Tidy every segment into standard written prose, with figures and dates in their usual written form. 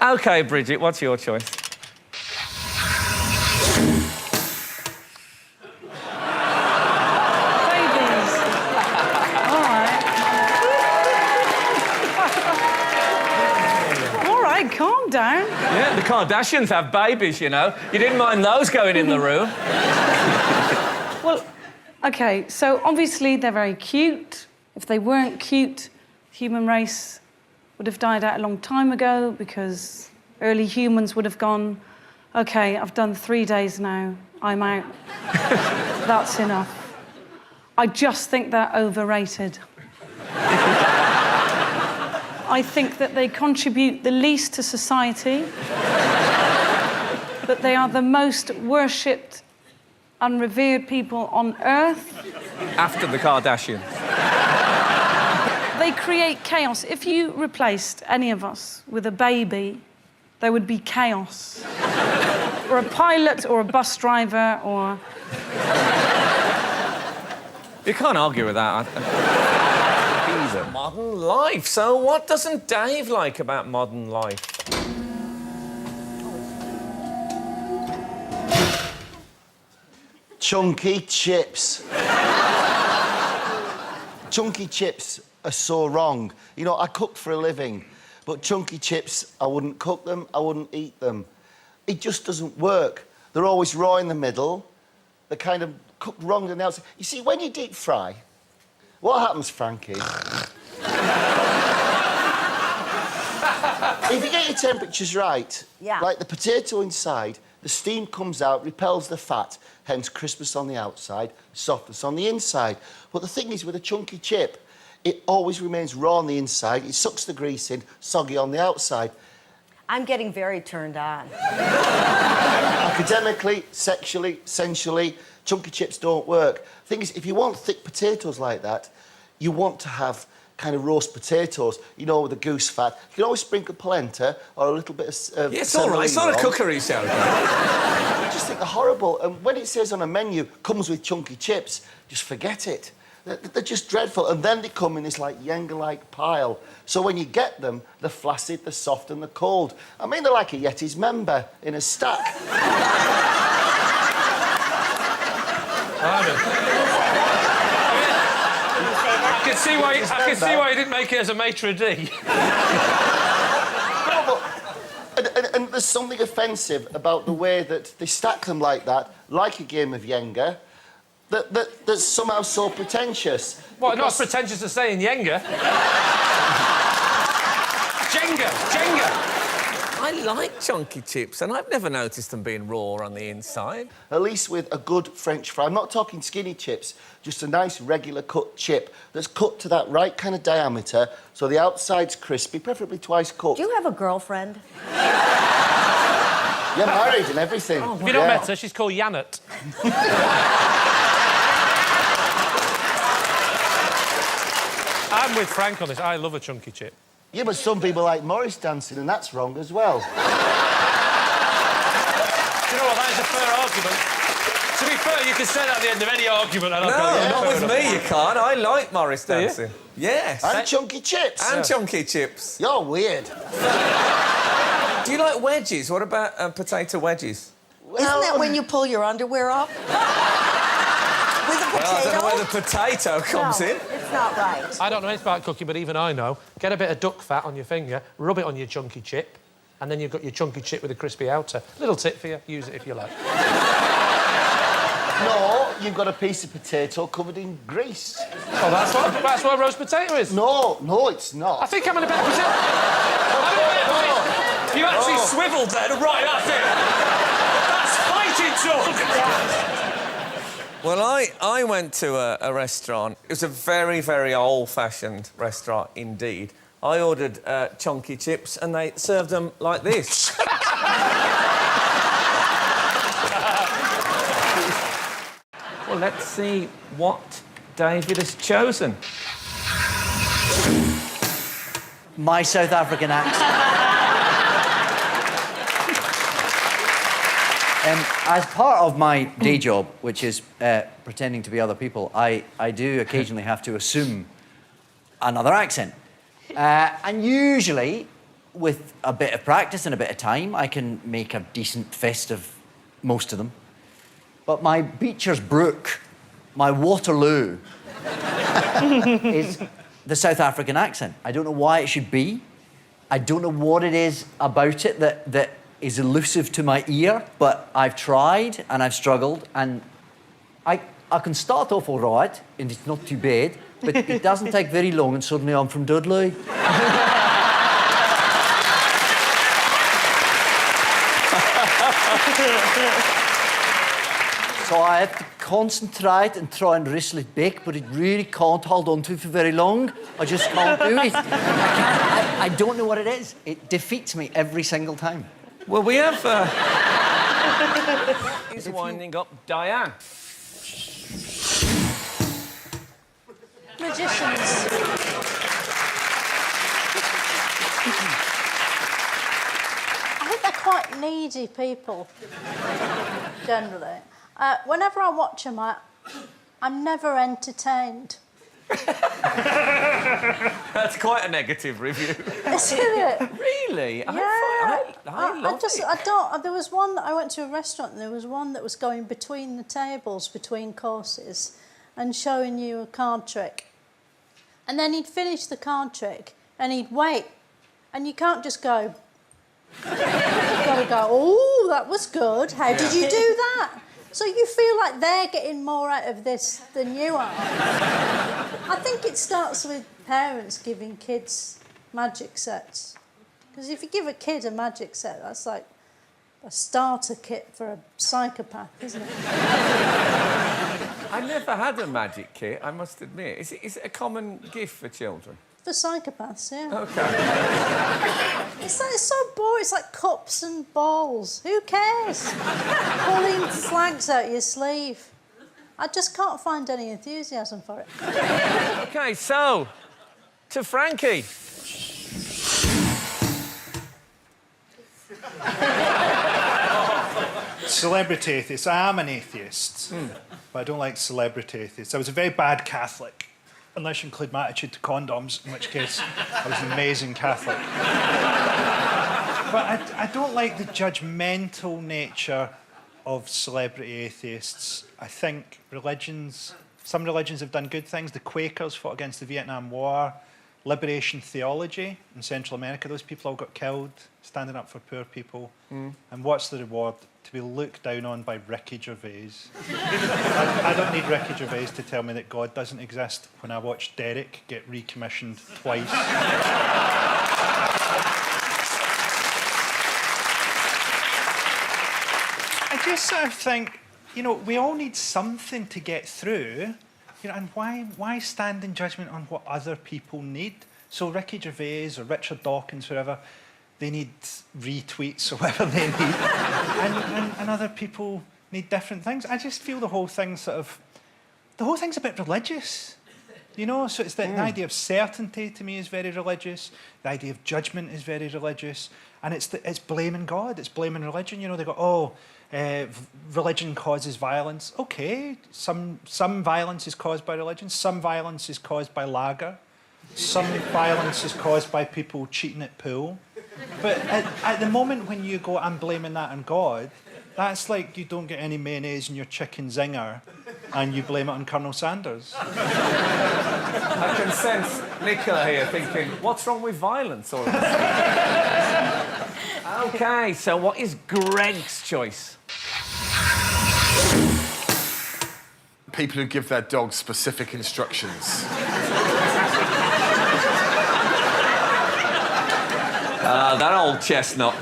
OK, Bridget, what's your choice? Babies. All right. All right, calm down. Yeah, the Kardashians have babies, you know. You didn't mind those going in the room. Well, OK, so obviously they're very cute. If they weren't cute, the human race would have died out a long time ago because early humans would have gone, OK, I've done 3 days now, I'm out. That's enough. I just think they're overrated. I think that they contribute the least to society, but they are the most worshipped and revered people on Earth. After the Kardashians. They create chaos. If you replaced any of us with a baby, there would be chaos. Or a pilot, or a bus driver, or... You can't argue with that. Either. Modern life. So what doesn't Dave like about modern life? Chunky chips. Chunky chips are so wrong. You know, I cook for a living, but chunky chips, I wouldn't cook them, I wouldn't eat them. It just doesn't work. They're always raw in the middle. They're kind of cooked wrong on the outside. You see, when you deep fry, what happens, Frankie? If you get your temperatures right, like the potato inside, the steam comes out, repels the fat, hence crispness on the outside, softness on the inside. But the thing is, with a chunky chip, it always remains raw on the inside, it sucks the grease in, soggy on the outside. I'm getting very turned on. Academically, sexually, sensually, chunky chips don't work. The thing is, if you want thick potatoes like that, you want to have kind of roast potatoes, you know, with the goose fat. You can always sprinkle polenta or a little bit of... Yeah, it's all right. It's not a cookery show. I just think they're horrible. And when it says on a menu, comes with chunky chips, just forget it. They're just dreadful. And then they come in this, like, Jenga-like pile. So when you get them, they're flaccid, they're soft and they're cold. I mean, they're like a Yeti's member in a stack. I can see why you didn't make it as a maitre d'. No, but... And there's something offensive about the way that they stack them like that, like a game of Jenga, that's somehow so pretentious. What, not as pretentious as saying Jenga? Jenga! I like chunky chips, and I've never noticed them being raw on the inside. At least with a good French fry. I'm not talking skinny chips, just a nice regular cut chip that's cut to that right kind of diameter, so the outside's crispy, preferably twice cooked. Do you have a girlfriend? Yeah, married and everything. If you don't met her, she's called Janet. I'm with Frank on this. I love a chunky chip. Yeah, but some people like Morris dancing, and that's wrong as well. Do you know what? That is a fair argument. To be fair, you can say that at the end of any argument. And Not with me, you can't. I like Morris dancing. Yes. And chunky chips. And chunky chips. You're weird. Do you like wedges? What about potato wedges? Well, isn't that when you pull your underwear up? With a potato? Well, I don't know where the potato comes in. It's not right. I don't know anything about cooking, but even I know. Get a bit of duck fat on your finger, rub it on your chunky chip, and then you've got your chunky chip with a crispy outer. Little tip for you, use it if you like. No, you've got a piece of potato covered in grease. Oh, that's what a roast potato is. No, it's not. I think I'm in a better position. You actually swiveled there. Right, that's it. That's fighting talk. Well, I went to a restaurant. It was a very, very old-fashioned restaurant indeed. I ordered chunky chips, and they served them like this. Well, let's see what David has chosen. My South African accent. As part of my day job, which is pretending to be other people, I do occasionally have to assume another accent. And usually, with a bit of practice and a bit of time, I can make a decent fist of most of them. But my Beecher's Brook, my Waterloo, is the South African accent. I don't know why it should be. I don't know what it is about it that is elusive to my ear, but I've tried and I've struggled, and I can start off all right, and it's not too bad, but it doesn't take very long, and suddenly I'm from Dudley. So I have to concentrate and try and wrestle it back, but it really can't hold on to it for very long. I just can't do it. I don't know what it is. It defeats me every single time. Well, we have... He's winding up Diane. Magicians. I think they're quite needy people, generally. Whenever I watch them, I'm never entertained. That's quite a negative review. Isn't it? Really? Yeah. I love it. I don't. There was one. I went to a restaurant, and there was one that was going between the tables, between courses, and showing you a card trick. And then he'd finish the card trick, and he'd wait, and you can't just go. You've got to go. Oh, that was good. How did you do that? So you feel like they're getting more out of this than you are. I think it starts with parents giving kids magic sets. Because if you give a kid a magic set, that's like a starter kit for a psychopath, isn't it? I never had a magic kit, I must admit. Is it a common gift for children? For psychopaths, yeah. OK. It's so boring. It's like cups and balls. Who cares? Pulling flags out your sleeve. I just can't find any enthusiasm for it. OK, so, to Frankie. Celebrity atheists. I am an atheist, but I don't like celebrity atheists. I was a very bad Catholic, unless you include my attitude to condoms, in which case I was an amazing Catholic. But I don't like the judgmental nature of celebrity atheists. I think some religions have done good things. The Quakers fought against the Vietnam War. Liberation theology in Central America, those people all got killed standing up for poor people. And what's the reward? To be looked down on by Ricky Gervais. I don't need Ricky Gervais to tell me that God doesn't exist when I watch Derek get recommissioned twice. I just sort of think, you know, we all need something to get through. You know, and why stand in judgment on what other people need? So Ricky Gervais or Richard Dawkins, whoever, they need retweets or whatever they need. and other people need different things. I just feel the whole thing's a bit religious. You know, so it's the idea of certainty to me is very religious. The idea of judgment is very religious. And it's blaming God, it's blaming religion. You know, they go, religion causes violence. OK, some violence is caused by religion. Some violence is caused by lager. Some violence is caused by people cheating at pool. But at the moment when you go, I'm blaming that on God, that's like you don't get any mayonnaise in your chicken zinger and you blame it on Colonel Sanders. I can sense Nicola here thinking, what's wrong with violence all of a sudden? OK, so what is Greg's choice? People who give their dogs specific instructions. That old chestnut.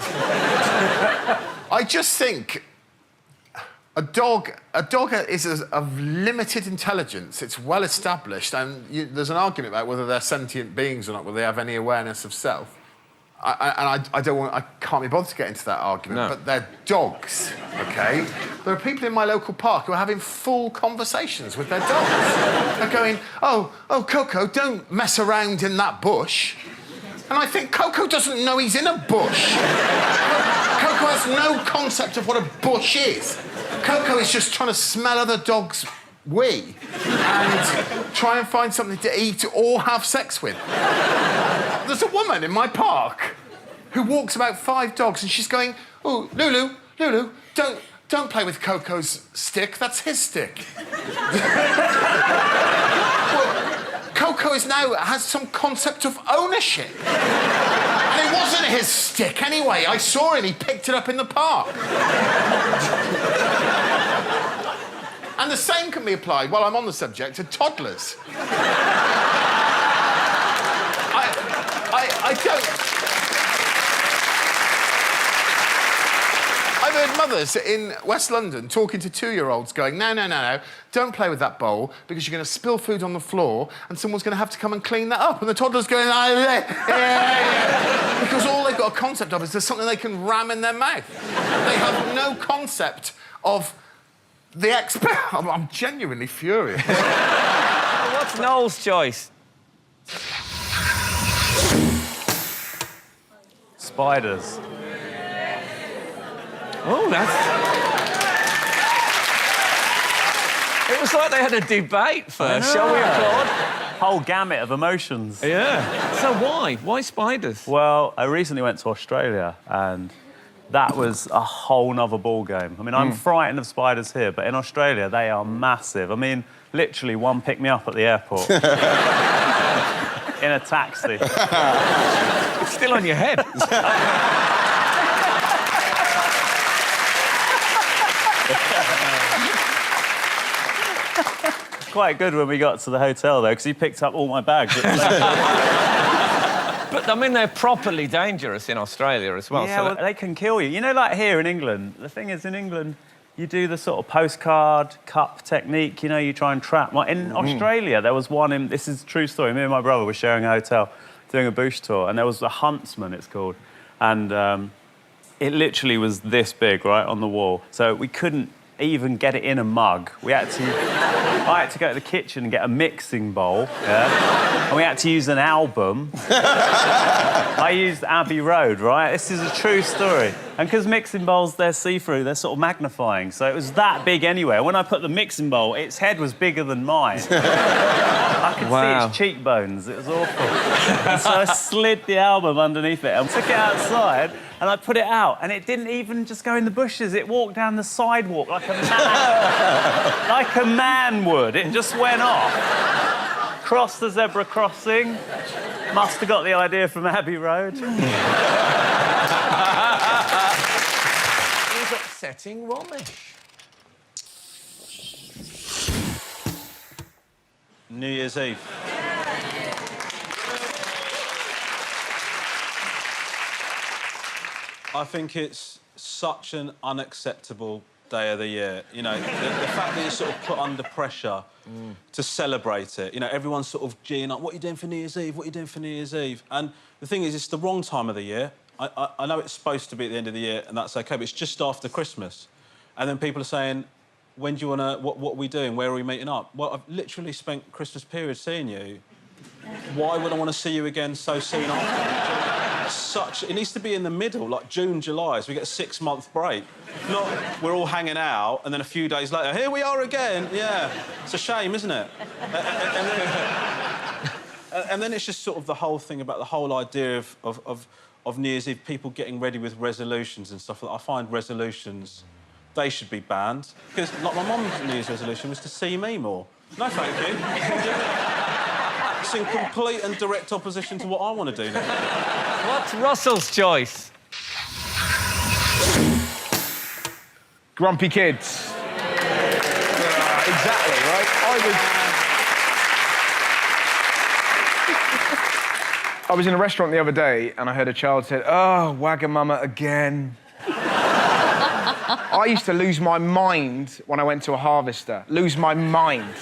I just think a dog is of limited intelligence. It's well established, and there's an argument about whether they're sentient beings or not, whether they have any awareness of self. I can't be bothered to get into that argument, but they're dogs, OK? There are people in my local park who are having full conversations with their dogs. They're going, oh, Coco, don't mess around in that bush. And I think Coco doesn't know he's in a bush. Coco has no concept of what a bush is. Coco is just trying to smell other dogs' wee and try and find something to eat or have sex with. There's a woman in my park who walks about 5 dogs, and she's going, "Oh, Lulu, Lulu, don't play with Coco's stick. That's his stick." Well, Coco has some concept of ownership. And it wasn't his stick anyway. I saw him, he picked it up in the park. And the same can be applied, while I'm on the subject, to toddlers. I don't... I've heard mothers in West London talking to 2-year-olds going, no, don't play with that bowl because you're going to spill food on the floor and someone's going to have to come and clean that up. And the toddler's going, because all they've got a concept of is there's something they can ram in their mouth. They have no concept of the I'm genuinely furious. What's Noel's choice? Spiders. Oh, that's... It was like they had a debate first. Shall we applaud? Whole gamut of emotions. Yeah. So why? Why spiders? Well, I recently went to Australia and that was a whole nother ball game. I mean, I'm frightened of spiders here, but in Australia, they are massive. I mean, literally, one picked me up at the airport. In a taxi. It's still on your head. Quite good when we got to the hotel, though, because he picked up all my bags. But, I mean, they're properly dangerous in Australia as well. Yeah, so well, they can kill you. You know, like here in England, the thing is, in England, you do the sort of postcard cup technique, you know, you try and trap. In Australia, there was one in... This is a true story. Me and my brother were sharing a hotel, doing a bush tour, and there was a huntsman, it's called, and it literally was this big, right, on the wall. So we couldn't even get it in a mug. I had to go to the kitchen and get a mixing bowl, yeah? And we had to use an album. I used Abbey Road, right? This is a true story. And because mixing bowls, they're see-through, they're sort of magnifying. So it was that big anyway. When I put the mixing bowl, its head was bigger than mine. I could see its cheekbones. It was awful. And so I slid the album underneath it and took it outside and I put it out. And it didn't even just go in the bushes. It walked down the sidewalk like a man. Like a man would. It just went off. Crossed the zebra crossing. Must have got the idea from Abbey Road. He's upsetting Romish. New Year's Eve. I think it's such an unacceptable day of the year. You know, the fact that you're sort of put under pressure to celebrate it. You know, everyone's sort of geeing up, what are you doing for New Year's Eve? What are you doing for New Year's Eve? And the thing is, it's the wrong time of the year. I know it's supposed to be at the end of the year, and that's OK, but it's just after Christmas. And then people are saying, when do you want to... What are we doing? Where are we meeting up? Well, I've literally spent Christmas period seeing you. Why would I want to see you again so soon after? It needs to be in the middle, like June, July, so we get a 6-month break. Not we're all hanging out, and then a few days later, here we are again. Yeah, it's a shame, isn't it? And then it's just sort of the whole thing about the whole idea of New Year's Eve, people getting ready with resolutions and stuff. I find resolutions, they should be banned. Because, like, my mum's New Year's resolution was to see me more. No, thank you. It's in complete and direct opposition to what I want to do now. What's Russell's choice? Grumpy kids. Exactly, right? I was in a restaurant the other day and I heard a child say, "Oh, Wagamama again." I used to lose my mind when I went to a Harvester. Lose my mind.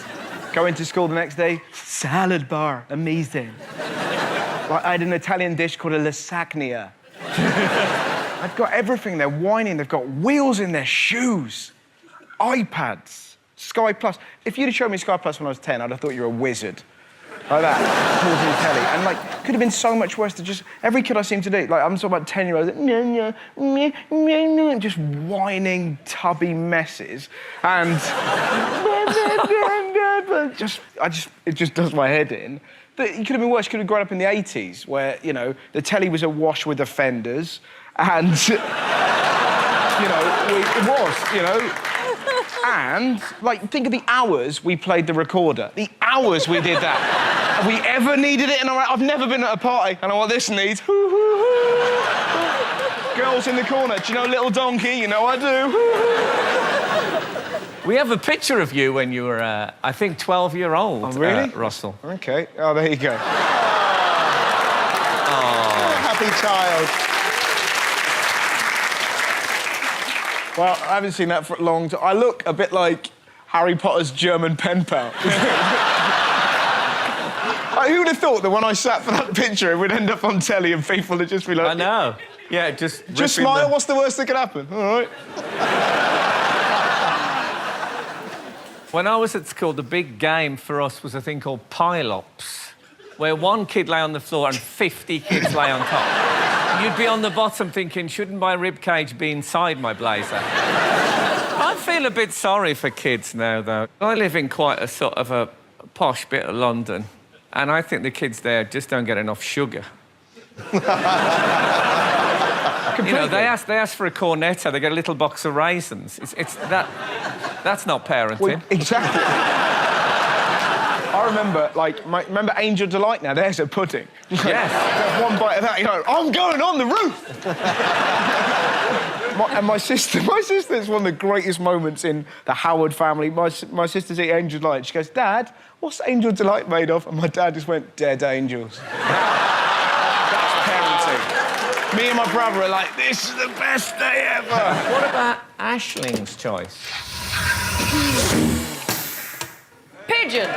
Go into school the next day, salad bar, amazing. Like, I had an Italian dish called a lasagna. I've got everything. They're whining. They've got wheels in their shoes. iPads. Sky Plus. If you'd have shown me Sky Plus when I was 10, I'd have thought you were a wizard. Like that. Talking to telly. And, like, could have been so much worse to just... Every kid I seem to do, like, I'm talking about 10-year-olds, just whining, tubby messes. And... it just does my head in. It could have been worse. You could have grown up in the 80s, where, you know, the telly was awash with offenders, and, you know, it was, you know. And, like, think of the hours we played the recorder. The hours we did that. Have we ever needed it in our... I've never been at a party. I know what this needs. Girls in the corner. Do you know Little Donkey? You know I do. We have a picture of you when you were, I think, 12-year-old. Oh, really? Russell. OK. Oh, there you go. Happy child. Well, I haven't seen that for a long time. I look a bit like Harry Potter's German pen pal. Who would have thought that when I sat for that picture, it would end up on telly and people would just be like... I know. Yeah, just smile. What's the worst that could happen? All right. When I was at school, the big game for us was a thing called pile-ups, where one kid lay on the floor and 50 kids lay on top. You'd be on the bottom thinking, shouldn't my ribcage be inside my blazer? I feel a bit sorry for kids now, though. I live in quite a sort of a posh bit of London, and I think the kids there just don't get enough sugar. You know, they ask for a cornetto, they get a little box of raisins. That's not parenting. Well, exactly. I remember, like, remember Angel Delight now? There's a pudding. Yes. Have one bite of that, you know, I'm going on the roof! My sister, it's one of the greatest moments in the Howard family. My sister's eating Angel Delight. She goes, Dad, what's Angel Delight made of? And my dad just went, dead angels. That's parenting. Me and my brother are like, this is the best day ever. What about Aisling's choice? Pigeons.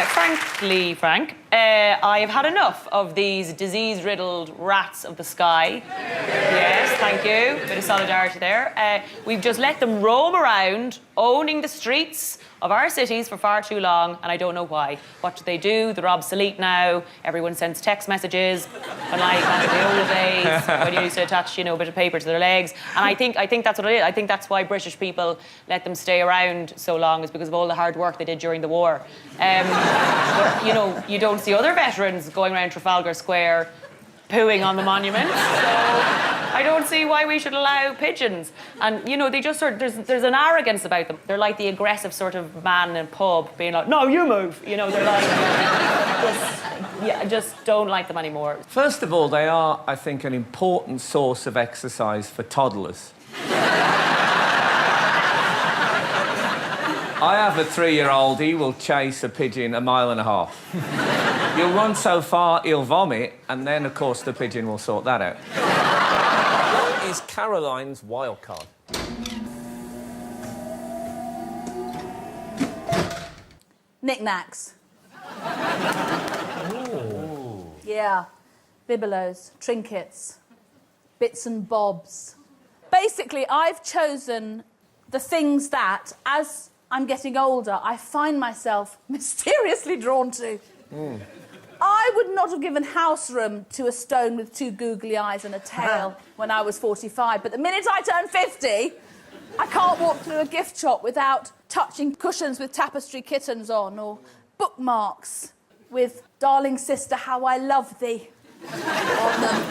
Frankly, Frank, I have had enough of these disease-riddled rats of the sky. Yes, thank you. Bit of solidarity there. We've just let them roam around, owning the streets of our cities for far too long, and I don't know why. What do? They're obsolete now. Everyone sends text messages, unlike back in the old days when you used to attach, you know, a bit of paper to their legs. And I think that's what it is. I think that's why British people let them stay around so long, is because of all the hard work they did during the war. But, you know, you don't see other veterans going around Trafalgar Square pooing on the monument. So I don't see why we should allow pigeons. And, you know, they just sort of, there's an arrogance about them. They're like the aggressive sort of man in a pub being like, no, you move. You know, they're like, I just don't like them anymore. First of all, they are, I think, an important source of exercise for toddlers. I have a 3-year-old, he will chase a pigeon 1.5 miles. You'll run so far, he'll vomit, and then, of course, the pigeon will sort that out. What is Caroline's wild card? Knickknacks. Yeah. Bibelots, trinkets, bits and bobs. Basically, I've chosen the things that, as I'm getting older, I find myself mysteriously drawn to. I would not have given house room to a stone with 2 googly eyes and a tail when I was 45, but the minute I turn 50, I can't walk through a gift shop without touching cushions with tapestry kittens on, or bookmarks with darling sister, how I love thee on them.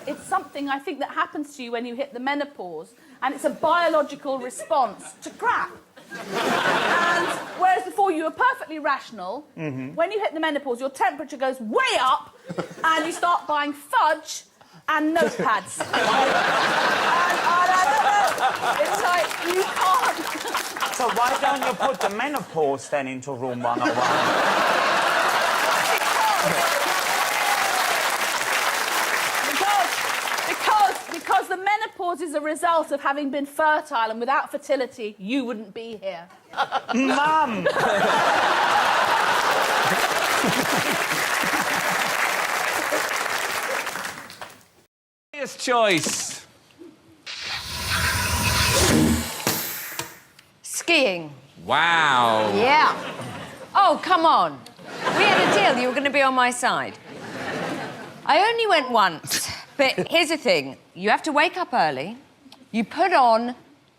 It's something I think that happens to you when you hit the menopause, and it's a biological response to crap. And whereas before you were perfectly rational, when you hit the menopause, your temperature goes way up, and you start buying fudge and notepads. and I don't know, it's like, you can't. So why don't you put the menopause then into room 101? Because the menopause is a result of having been fertile, and without fertility, you wouldn't be here. Mum! Highest choice. Skiing. Wow. Yeah. Oh, come on. We had a deal. You were going to be on my side. I only went once. But here's the thing. You have to wake up early. You put on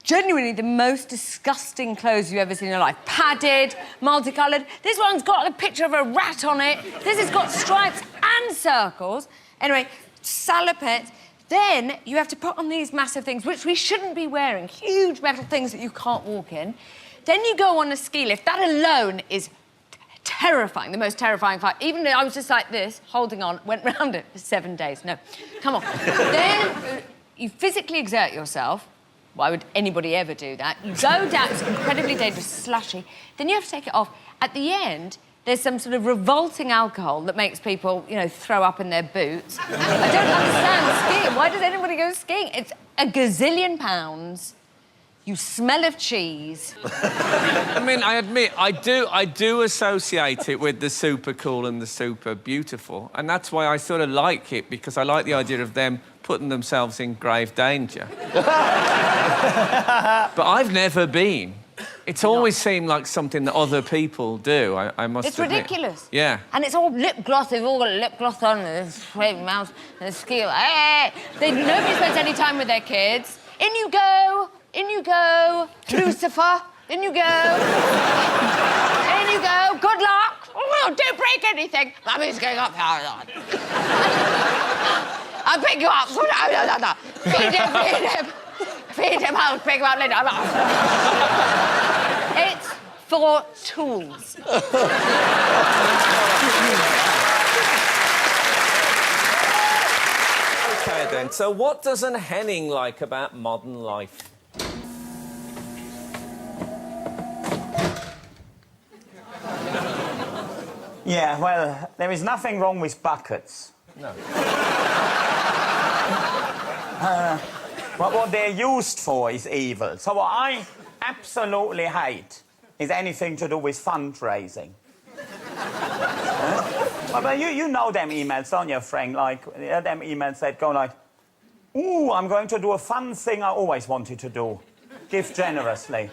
genuinely the most disgusting clothes you've ever seen in your life. Padded, multicoloured. This one's got a picture of a rat on it. This has got stripes and circles. Anyway, salopettes. Then you have to put on these massive things, which we shouldn't be wearing, huge metal things that you can't walk in. Then you go on a ski lift. That alone is terrifying, the most terrifying fight. Even though I was just like this, holding on, went round it for 7 days. No, come on. Then you physically exert yourself. Why would anybody ever do that? You go down, it's incredibly dangerous, slushy. Then you have to take it off. At the end, there's some sort of revolting alcohol that makes people, you know, throw up in their boots. I don't understand skiing. Why does anybody go skiing? It's a gazillion pounds. You smell of cheese. I mean, I admit, I do associate it with the super cool and the super beautiful, and that's why I sort of like it, because I like the idea of them putting themselves in grave danger. But I've never been. It's always seemed like something that other people do, I must admit. It's ridiculous. Yeah. And it's all lip gloss. They've all got lip gloss on, and this straight mouth, and a ski. Hey! Nobody spends any time with their kids. In you go. In you go, Lucifer. In you go. In you go. Good luck. Oh, don't break anything. Mummy's going up. I'll pick you up. Feed him, feed him. Feed him, I'll pick him up later. It's for tools. OK, then. So what doesn't Henning like about modern life? Yeah, well, there is nothing wrong with buckets. No. But what they're used for is evil. So what I absolutely hate is anything to do with fundraising. But you know them emails, don't you, Frank? Like, them emails that go like, ooh, I'm going to do a fun thing I always wanted to do. Give generously.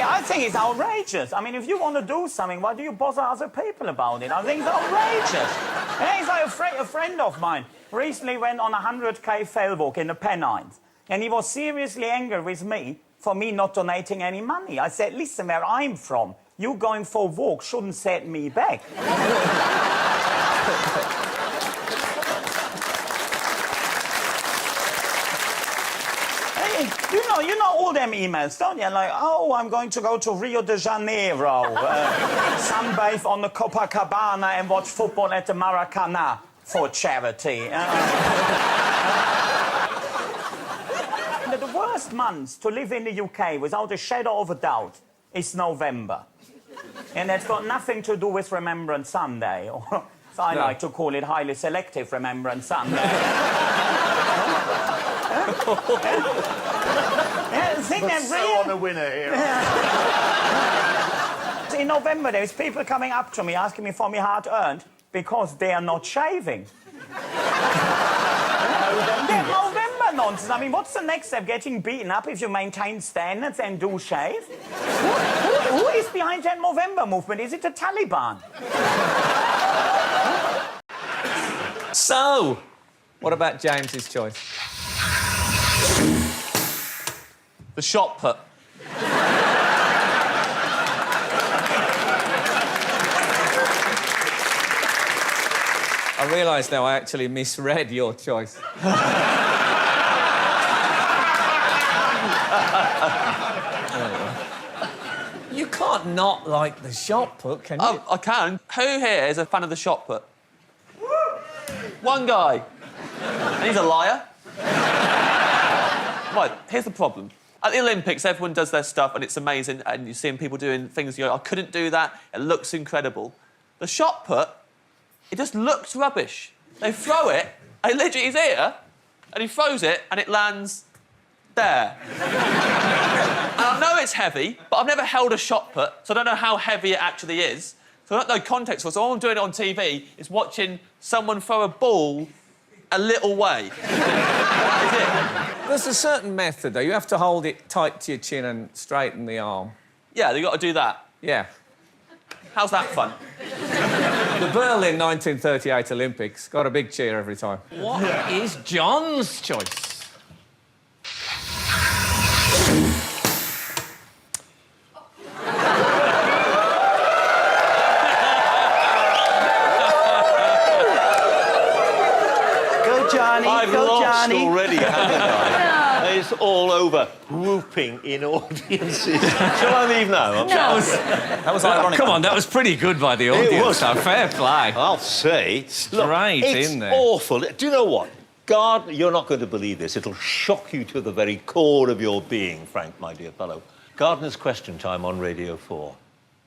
I think it's outrageous. I mean, if you want to do something, why do you bother other people about it? I think it's outrageous. Yeah, it's like a friend of mine recently went on a 100k fail walk in the Pennines, and he was seriously angry with me for me not donating any money. I said, listen, where I'm from, you going for a walk shouldn't set me back. You know all them emails, don't you? Like, oh, I'm going to go to Rio de Janeiro, sunbathe on the Copacabana and watch football at the Maracana for charity. The worst months to live in the UK, without a shadow of a doubt, is November. And that's got nothing to do with Remembrance Sunday. Or, so I like to call it highly selective Remembrance Sunday. On a winner here. In November, there's people coming up to me asking me for me hard-earned because they are not shaving. They're November nonsense. I mean, what's the next step? Getting beaten up if you maintain standards and do shave? Who is behind that November movement? Is it the Taliban? So, what about James's choice? The shot put. I realise now I actually misread your choice. You can't not like the shot put, can you? Oh, I can. Who here is a fan of the shot put? One guy. And he's a liar. Right, here's the problem. At the Olympics, everyone does their stuff and it's amazing, and you're seeing people doing things, you go, I couldn't do that, it looks incredible. The shot put, it just looks rubbish. They throw it, and literally he's here, and he throws it, and it lands there. And I know it's heavy, but I've never held a shot put, so I don't know how heavy it actually is. So I don't know context for it, so all I'm doing on TV is watching someone throw a ball a little way. That is it. There's a certain method, though. You have to hold it tight to your chin and straighten the arm. Yeah, you've got to do that. Yeah. How's that fun? The Berlin 1938 Olympics got a big cheer every time. What is John's choice? Go, Johnny. I've Go, lost Johnny. already, haven't I? It's all over. Whooping in audiences. Shall I leave now? No. That was ironic. Come on, that was pretty good by the audience. It was. So fair play. I'll say. Straight it's in there. awful. Do you know what? God, you're not going to believe this. It'll shock you to the very core of your being, Frank, my dear fellow. Gardener's Question Time on Radio 4.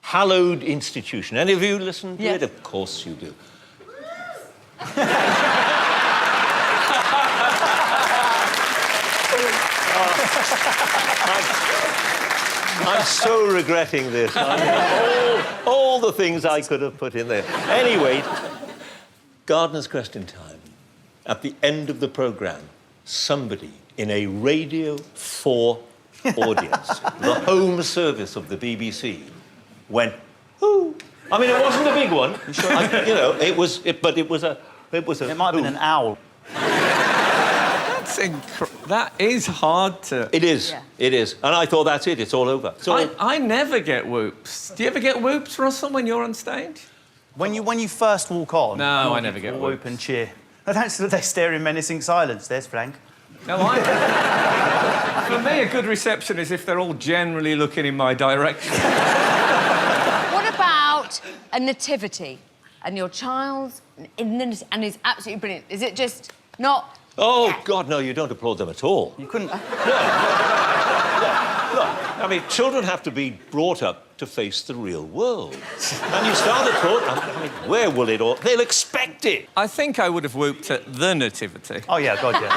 Hallowed institution. Any of you listen to it? Of course you do. I'm so regretting this. All the things I could have put in there. Anyway, Gardener's Question Time. At the end of the programme, somebody in a Radio 4 audience, the home service of the BBC, went, "Ooh." I mean, it wasn't a big one. Sure? It was a. It might have been an owl. That is hard to... It is. Yeah. It is. And I thought, that's it. It's all over. I never get whoops. Do you ever get whoops, Russell, when you're on stage? When you first walk on... No, I never get whoop whoops. and cheer. No, that's they stare in menacing silence. There's Frank. No, for me, a good reception is if they're all generally looking in my direction. What about a nativity? And your child's... And is absolutely brilliant. Is it just not... Oh, God, no, you don't applaud them at all. You couldn't... Look, I mean, children have to be brought up to face the real world. And you start applauding... I mean, where will it all... They'll expect it. I think I would have whooped at the nativity. Oh, yeah, God, yeah.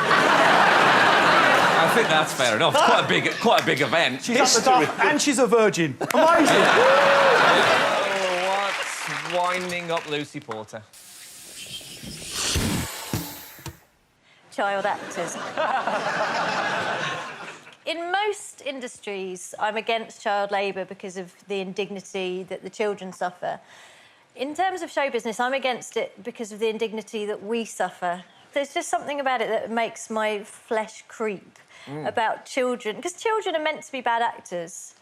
I think that's fair enough. It's quite a big event. She's up the top, and she's a virgin. Amazing! Oh, what's winding up Lucy Porter? Child actors. In most industries, I'm against child labour because of the indignity that the children suffer. In terms of show business, I'm against it because of the indignity that we suffer. There's just something about it that makes my flesh creep about children, because children are meant to be bad actors.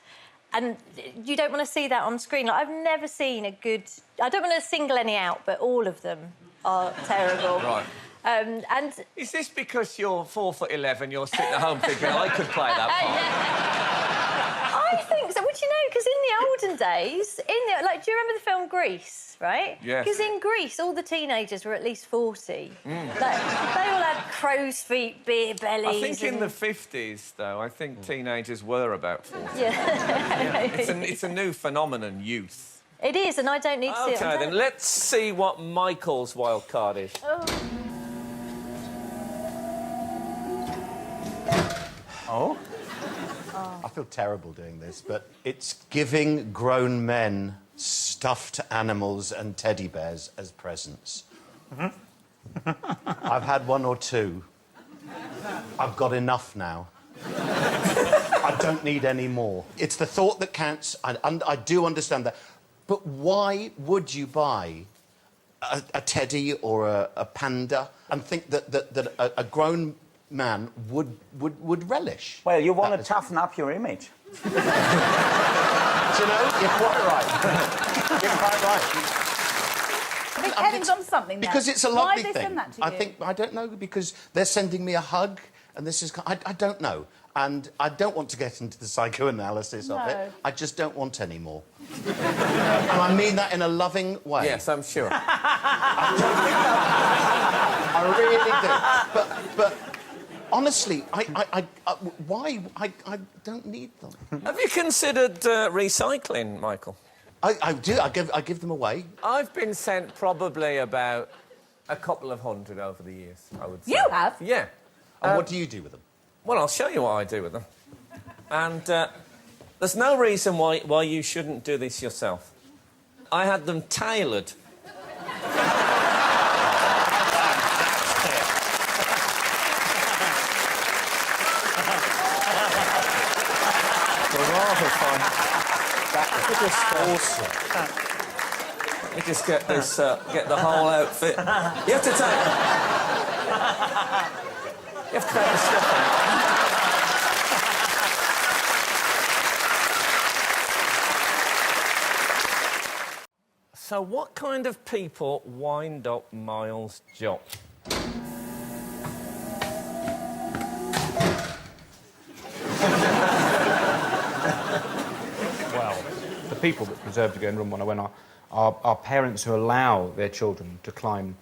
And you don't want to see that on screen. Like, I've never seen a good... I don't want to single any out, but all of them are terrible. Right. And is this because you're 4'11", you're sitting at home thinking, I could play that part? I think so. Would you know? Because in the olden days, do you remember the film Grease, right? Yes. Because in Grease, all the teenagers were at least 40. They all had crow's feet, beer bellies. I think in the 50s, though, I think teenagers were about 40. Yeah. It's a new phenomenon, youth. It is, and I don't need to see it. OK, then let's see what Michael's wild card is. Oh? I feel terrible doing this, but it's giving grown men stuffed animals and teddy bears as presents. I've had one or two. I've got enough now. I don't need any more. It's the thought that counts. I do understand that. But why would you buy a teddy or a panda and think that a grown man would relish? Well, you want to toughen up your image. Do you know, you're quite right. You're quite right. I think Kevin's on something there. Because it's a lovely Why thing. they send that to you? I don't know, because they're sending me a hug, and this is... I don't know. And I don't want to get into the psychoanalysis of it. I just don't want any more. And I mean that in a loving way. Yes, I'm sure. I really do. But honestly, why? I don't need them. Have you considered recycling, Michael? I do. I give them away. I've been sent probably about a couple of hundred over the years, I would say. You have? Yeah. And what do you do with them? Well, I'll show you what I do with them. And there's no reason why you shouldn't do this yourself. I had them tailored. That is awesome. Let me just get this, get the whole outfit. You have to take... You have to take the stuff out. So what kind of people wind up Miles' job? people that preserve to go and run one when are parents who allow their children to climb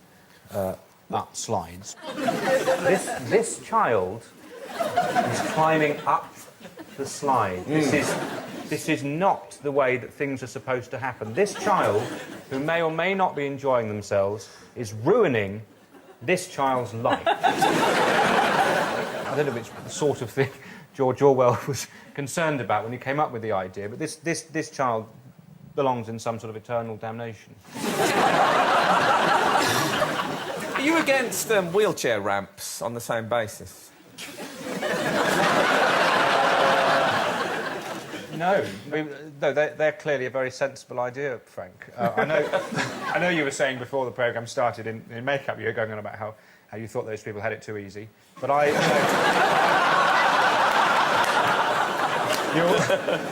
up slides. This child is climbing up the slide. This is not the way that things are supposed to happen. This child, who may or may not be enjoying themselves, is ruining this child's life. I don't know if it's the sort of thing George Orwell was concerned about when he came up with the idea, but this child belongs in some sort of eternal damnation. Are you against wheelchair ramps on the same basis? No, they're clearly a very sensible idea, Frank. I know you were saying before the programme started in makeup, you were going on about how you thought those people had it too easy. But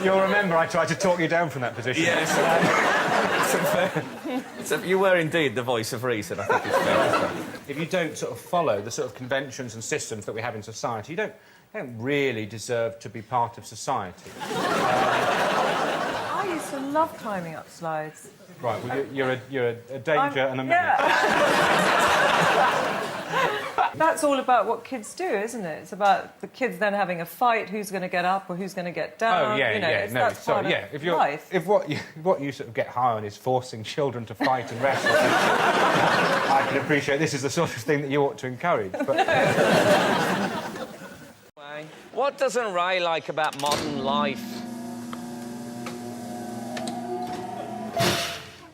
you'll remember I tried to talk you down from that position. Yes. So you were indeed the voice of reason, I think it's fair to say. If you don't sort of follow the sort of conventions and systems that we have in society, you don't really deserve to be part of society. I used to love climbing up slides. Right, well, you're a danger and a menace. That's all about what kids do, isn't it? It's about the kids then having a fight, who's going to get up or who's going to get down. Oh, yeah, you know, yeah, no, sorry, yeah. If what you sort of get high on is forcing children to fight and wrestle, I can appreciate this is the sort of thing that you ought to encourage, but... What doesn't Ray like about modern life?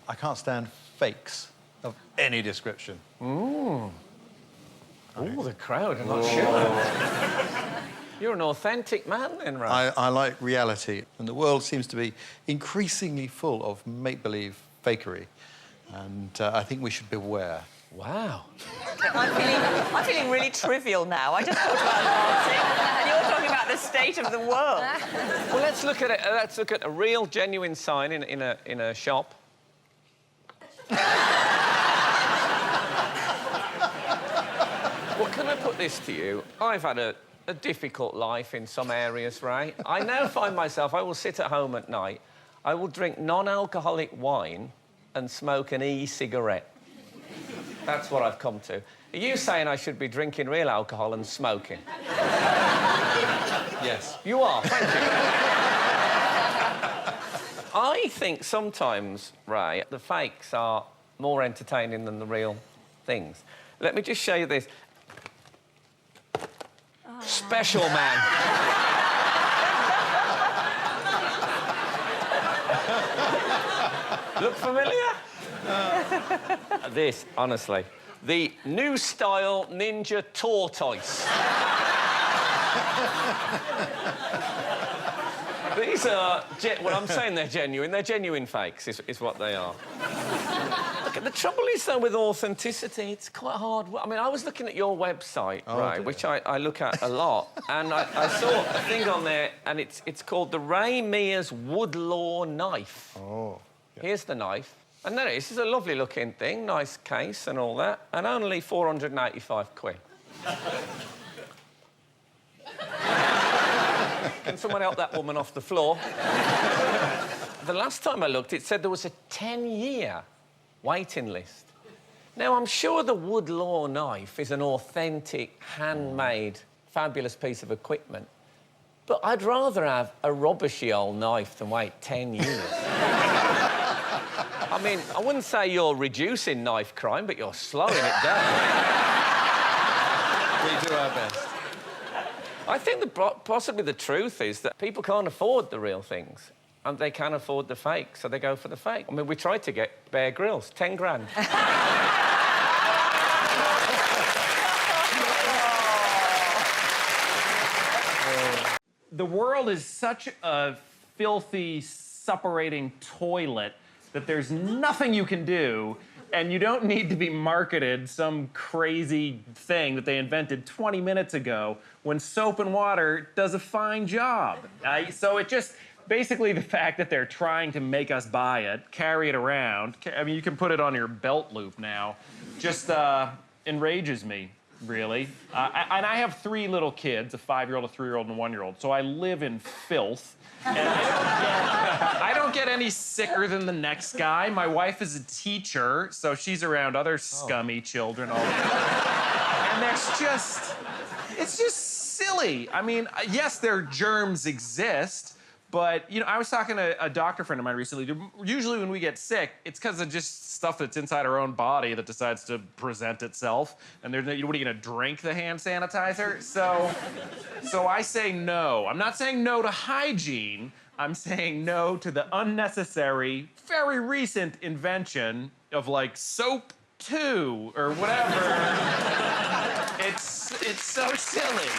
I can't stand fakes of any description. Ooh. Oh, the crowd are not sure. You're an authentic man then, Ray. I like reality, and the world seems to be increasingly full of make-believe fakery, and I think we should beware. Wow. I'm feeling really trivial now. I just thought about dancing, and you're talking about the state of the world. Well, let's look at it. Let's look at a real, genuine sign in a shop. Well, can I put this to you? I've had a difficult life in some areas, Ray. I now find myself, I will sit at home at night, I will drink non-alcoholic wine and smoke an e-cigarette. That's what I've come to. Are you saying I should be drinking real alcohol and smoking? Yes. You are, thank you. I think sometimes, Ray, the fakes are more entertaining than the real things. Let me just show you this. Special man. Look familiar? This, honestly. The new style ninja tortoise. These are... well, I'm saying they're genuine. They're genuine fakes, is what they are. Look, the trouble is, though, with authenticity, it's quite hard. I mean, I was looking at your website, right, which I look at a lot, and I saw a thing on there, and it's called the Ray Mears Woodlaw Knife. Oh. Yeah. Here's the knife. And there it is. It's a lovely-looking thing, nice case and all that, and only 485 quid. Can someone help that woman off the floor? The last time I looked, it said there was a 10-year waiting list. Now, I'm sure the Woodlaw knife is an authentic, handmade, fabulous piece of equipment, but I'd rather have a rubbishy old knife than wait 10 years. I mean, I wouldn't say you're reducing knife crime, but you're slowing it down. We do our best. I think possibly the truth is that people can't afford the real things, and they can afford the fake, so they go for the fake. I mean, we tried to get Bear Grylls, 10 grand. The world is such a filthy, suppurating toilet that there's nothing you can do, and you don't need to be marketed some crazy thing that they invented 20 minutes ago when soap and water does a fine job. So it just, basically the fact that they're trying to make us buy it, carry it around, I mean, you can put it on your belt loop now, just enrages me. really. And I have 3 little kids, a 5-year-old, a 3-year-old, and a 1-year-old. So I live in filth. And I don't get any sicker than the next guy. My wife is a teacher, so she's around other scummy children all the time. And it's just silly. I mean, yes, their germs exist, but, you know, I was talking to a doctor friend of mine recently. Usually when we get sick, it's because of just stuff that's inside our own body that decides to present itself. And what are you going to drink, the hand sanitizer? So I say no. I'm not saying no to hygiene. I'm saying no to the unnecessary, very recent invention of, like, soap 2 or whatever. It's so silly.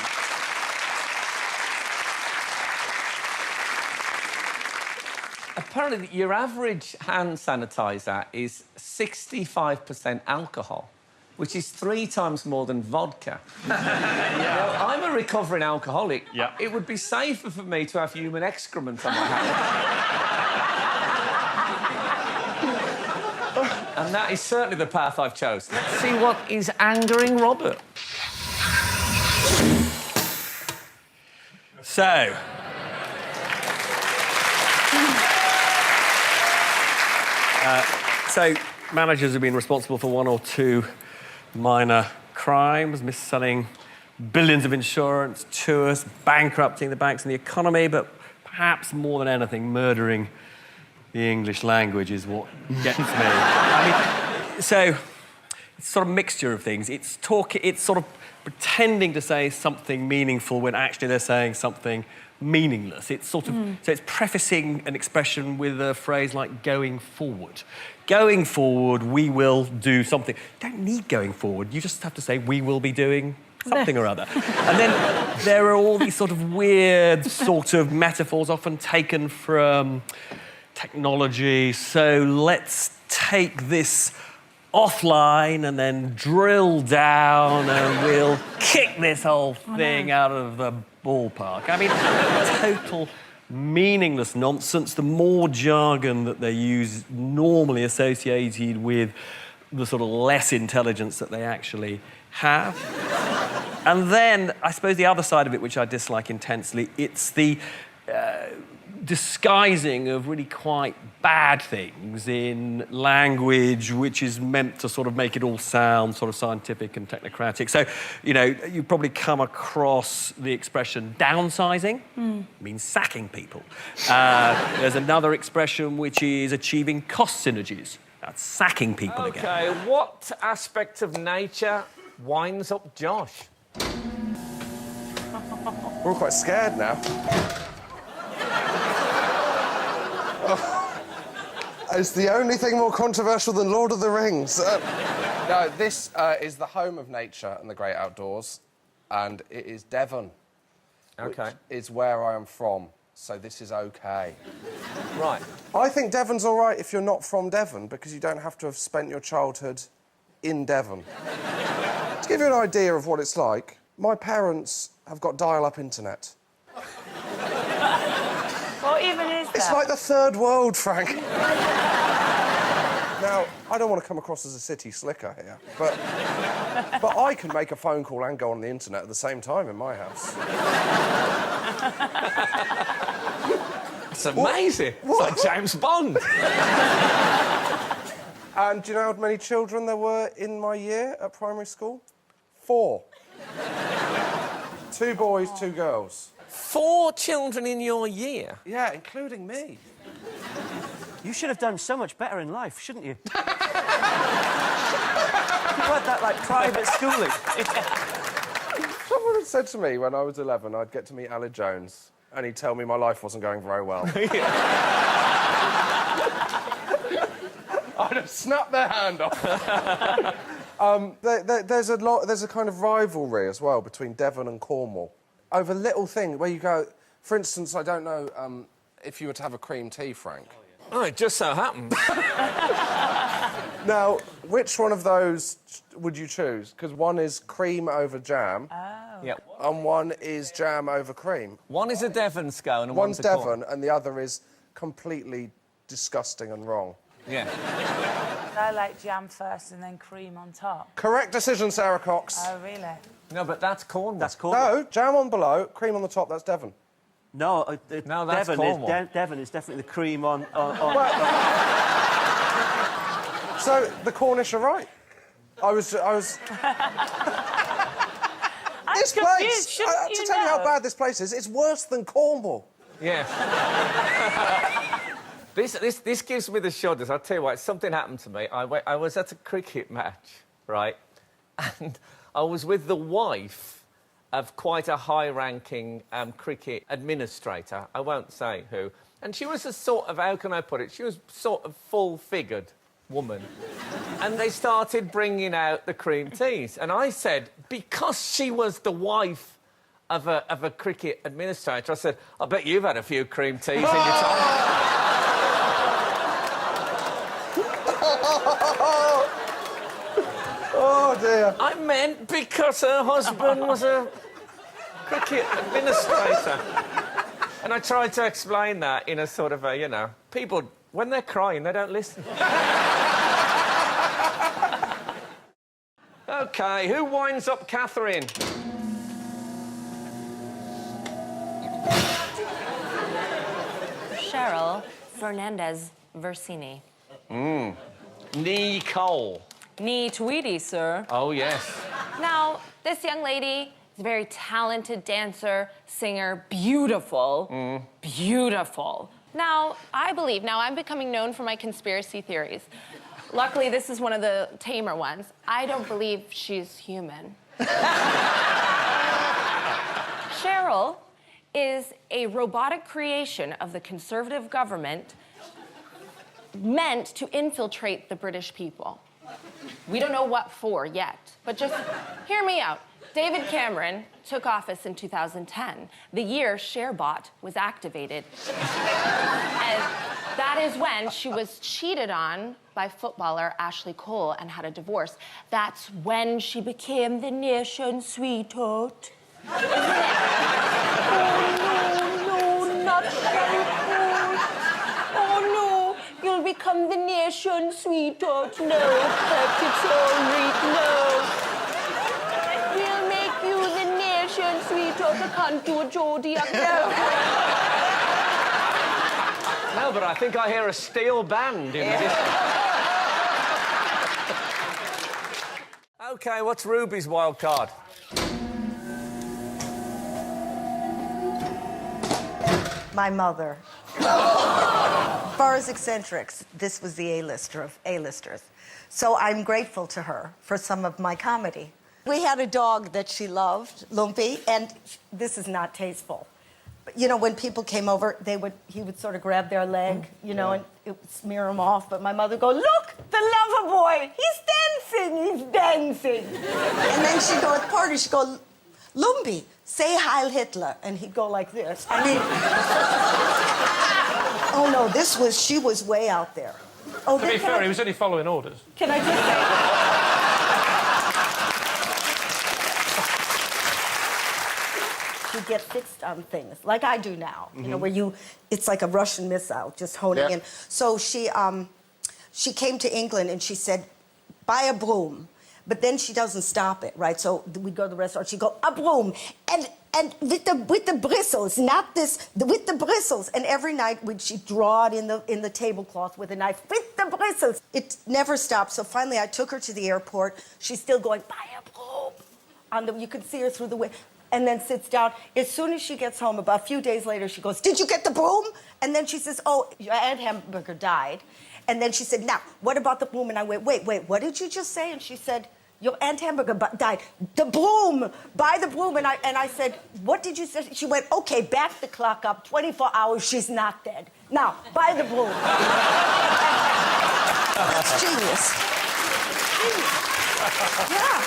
Apparently, your average hand sanitizer is 65% alcohol, which is 3 times more than vodka. Yeah. You know, I'm a recovering alcoholic. Yeah. It would be safer for me to have human excrement on my hands. And that is certainly the path I've chosen. Let's see what is angering Robert. So, managers have been responsible for 1 or 2 minor crimes, mis-selling billions of insurance, tours, bankrupting the banks and the economy, but perhaps more than anything, murdering the English language is what gets me. I mean, so it's sort of a mixture of things. It's sort of pretending to say something meaningful when actually they're saying something meaningless. It's sort of so it's prefacing an expression with a phrase like "going forward." Going forward, we will do something. You don't need going forward. You just have to say we will be doing something or other. And then there are all these sort of weird sort of metaphors, often taken from technology. So let's take this offline and then drill down and we'll kick this whole thing out of the ballpark. I mean, total meaningless nonsense. The more jargon that they use normally associated with the sort of less intelligence that they actually have. And then, I suppose the other side of it, which I dislike intensely, it's the disguising of really quite bad things in language which is meant to sort of make it all sound sort of scientific and technocratic. So, you know, you've probably come across the expression downsizing. It means sacking people. There's another expression which is achieving cost synergies. That's sacking people again. OK, what aspect of nature winds up Josh? We're all quite scared now. It's the only thing more controversial than Lord of the Rings. No, this is the home of nature and the great outdoors, and it is Devon. OK. Which is where I am from, so this is OK. Right. I think Devon's all right if you're not from Devon, because you don't have to have spent your childhood in Devon. To give you an idea of what it's like, my parents have got dial-up internet. What even is that? It's like the third world, Frank. Now, I don't want to come across as a city slicker here, but I can make a phone call and go on the internet at the same time in my house. It's amazing. What? It's like James Bond. And do you know how many children there were in my year at primary school? 4. 2 boys, 2 girls. 4 children in your year? Yeah, including me. You should have done so much better in life, shouldn't you? You had that, like, private schooling. Someone had said to me when I was 11 I'd get to meet Aled Jones and he'd tell me my life wasn't going very well. I'd have snapped their hand off. There's a kind of rivalry as well between Devon and Cornwall over little things where you go, for instance, I don't know if you were to have a cream tea, Frank. Oh, it just so happens. Now, which one of those would you choose? Because one is cream over jam. Yep. And one is jam over cream. One is a Devon scone and one's one's a Devon, and the other is completely disgusting and wrong. Yeah. I like jam first and then cream on top. Correct decision, Sarah Cox. Oh, really? No, but that's Cornwall. That's Cornwall. No, jam on below, cream on the top, that's Devon. No, No, that's Devon Cornwall. Devon is definitely the cream on. So the Cornish are right. I was. This place. To tell you how bad this place is, it's worse than Cornwall. Yes. This gives me the shudders. I'll tell you what, something happened to me. I was at a cricket match, right? And I was with the wife of quite a high-ranking cricket administrator. I won't say who. And she was a sort of, how can I put it? She was sort of full-figured woman. And they started bringing out the cream teas. And I said, because she was the wife of a cricket administrator, I said, I bet you've had a few cream teas in your time. Oh, dear. I meant because her husband was a cricket administrator. And I tried to explain that in a sort of a, you know, people, when they're crying, they don't listen. OK, who winds up Catherine? Cheryl Fernandez Versini. Nicole. Nee Tweedy, sir. Oh, yes. Now, this young lady is a very talented dancer, singer, beautiful. Beautiful. Now, I'm becoming known for my conspiracy theories. Luckily, this is one of the tamer ones. I don't believe she's human. Cheryl is a robotic creation of the Conservative government meant to infiltrate the British people. We don't know what for yet, but just hear me out. David Cameron took office in 2010, the year ShareBot was activated. And that is when she was cheated on by footballer Ashley Cole and had a divorce. That's when she became the nation's sweetheart. Isn't it? Oh, no, not Ashley Cole. Oh, no, you'll become the nation's sweetheart. No, but it's all right, no. We'll make you the nation's sweetheart. I can't do a Geordie, No, but I think I hear a steel band in the distance. OK, what's Ruby's wild card? My mother. As far as eccentrics, this was the A-lister of A-listers. So I'm grateful to her for some of my comedy. We had a dog that she loved, Lumpy, and this is not tasteful. But, you know, when people came over, he would sort of grab their leg, you know, and it would smear him off. But my mother would go, look, the lover boy, he's dancing. And then she'd go at the party, she'd go, Lumpy, say Heil Hitler. And he'd go like this. I mean, oh no, she was way out there. Oh, to be fair, he was only following orders. Can I just say... You get fixed on things, like I do now, you know, where it's like a Russian missile, just honing in. So she came to England and she said, buy a broom. But then she doesn't stop it, right? So we'd go to the restaurant, she'd go, a broom, and with the bristles, not this, with the bristles. And every night she'd draw it in the tablecloth with a knife, with the bristles. It never stopped. So finally I took her to the airport. She's still going, buy a broom. You could see her through the window. And then sits down. As soon as she gets home, about a few days later, she goes, did you get the broom? And then she says, oh, your Aunt Hamburger died. And then she said, now, what about the broom? And I went, wait, what did you just say? And she said, your Aunt Hamburger died. The broom, buy the broom. And I said, what did you say? She went, okay, back the clock up, 24 hours, she's not dead. Now, buy the broom. That's genius. Yeah.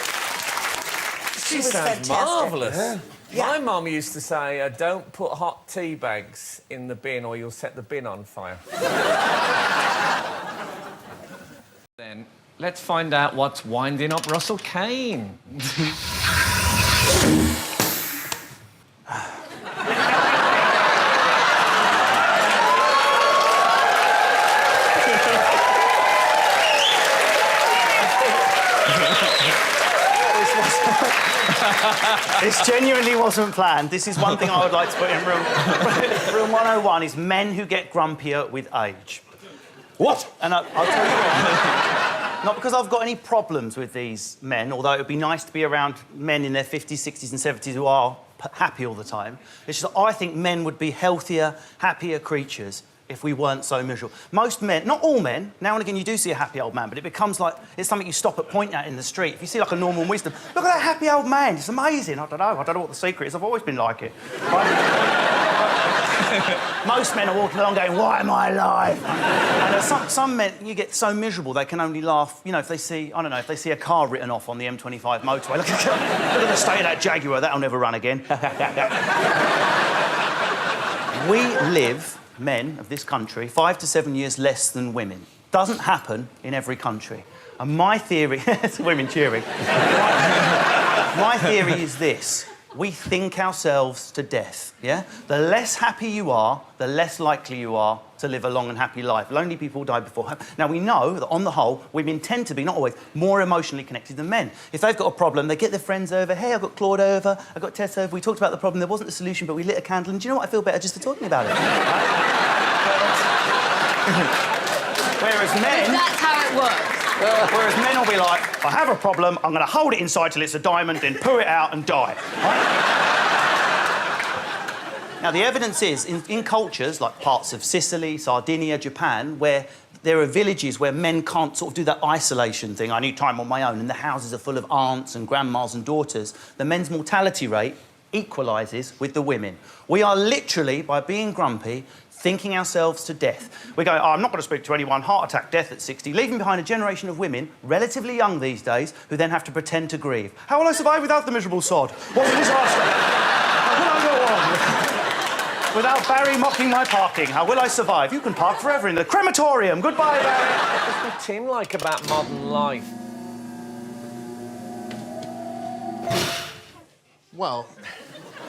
She was sounds fantastic. marvellous. Yeah. My mum used to say, don't put hot tea bags in the bin or you'll set the bin on fire. Then let's find out what's winding up Russell Kane. This genuinely wasn't planned. This is one thing I would like to put in room 101 is men who get grumpier with age. What? And I'll tell you what. Not because I've got any problems with these men, although it would be nice to be around men in their 50s, 60s and 70s who are happy all the time. It's just that I think men would be healthier, happier creatures if we weren't so miserable. Most men, not all men, now and again you do see a happy old man, but it becomes like it's something you stop at point at in the street. If you see like a normal wisdom, look at that happy old man, it's amazing. I don't know what the secret is, I've always been like it. Most men are walking along going, why am I alive? And some men, you get so miserable they can only laugh, you know, if they see, I don't know, if they see a car written off on the M25 motorway. Look at the state of that Jaguar, that'll never run again. We live, men of this country, 5 to 7 years less than women. Doesn't happen in every country. And my theory... it's women cheering. My theory is this. We think ourselves to death, yeah? The less happy you are, the less likely you are to live a long and happy life. Lonely people die before. Now, we know that, on the whole, women tend to be, not always, more emotionally connected than men. If they've got a problem, they get their friends over. Hey, I've got Claude over. I've got Tess over. We talked about the problem. There wasn't a solution, but we lit a candle. And do you know what? I feel better just for talking about it. Whereas men... That's how it works. Whereas men will be like, I have a problem, I'm going to hold it inside till it's a diamond, then poo it out and die. Now, the evidence is, in cultures like parts of Sicily, Sardinia, Japan, where there are villages where men can't sort of do that isolation thing, I need time on my own, and the houses are full of aunts and grandmas and daughters, the men's mortality rate equalises with the women. We are literally, by being grumpy, thinking ourselves to death. We're going, I'm not going to speak to anyone, heart attack, death at 60, leaving behind a generation of women, relatively young these days, who then have to pretend to grieve. How will I survive without the miserable sod? What a disaster! How will I go on? Without Barry mocking my parking, how will I survive? You can park forever in the crematorium. Goodbye, Barry. What's the Tim like about modern life? Well,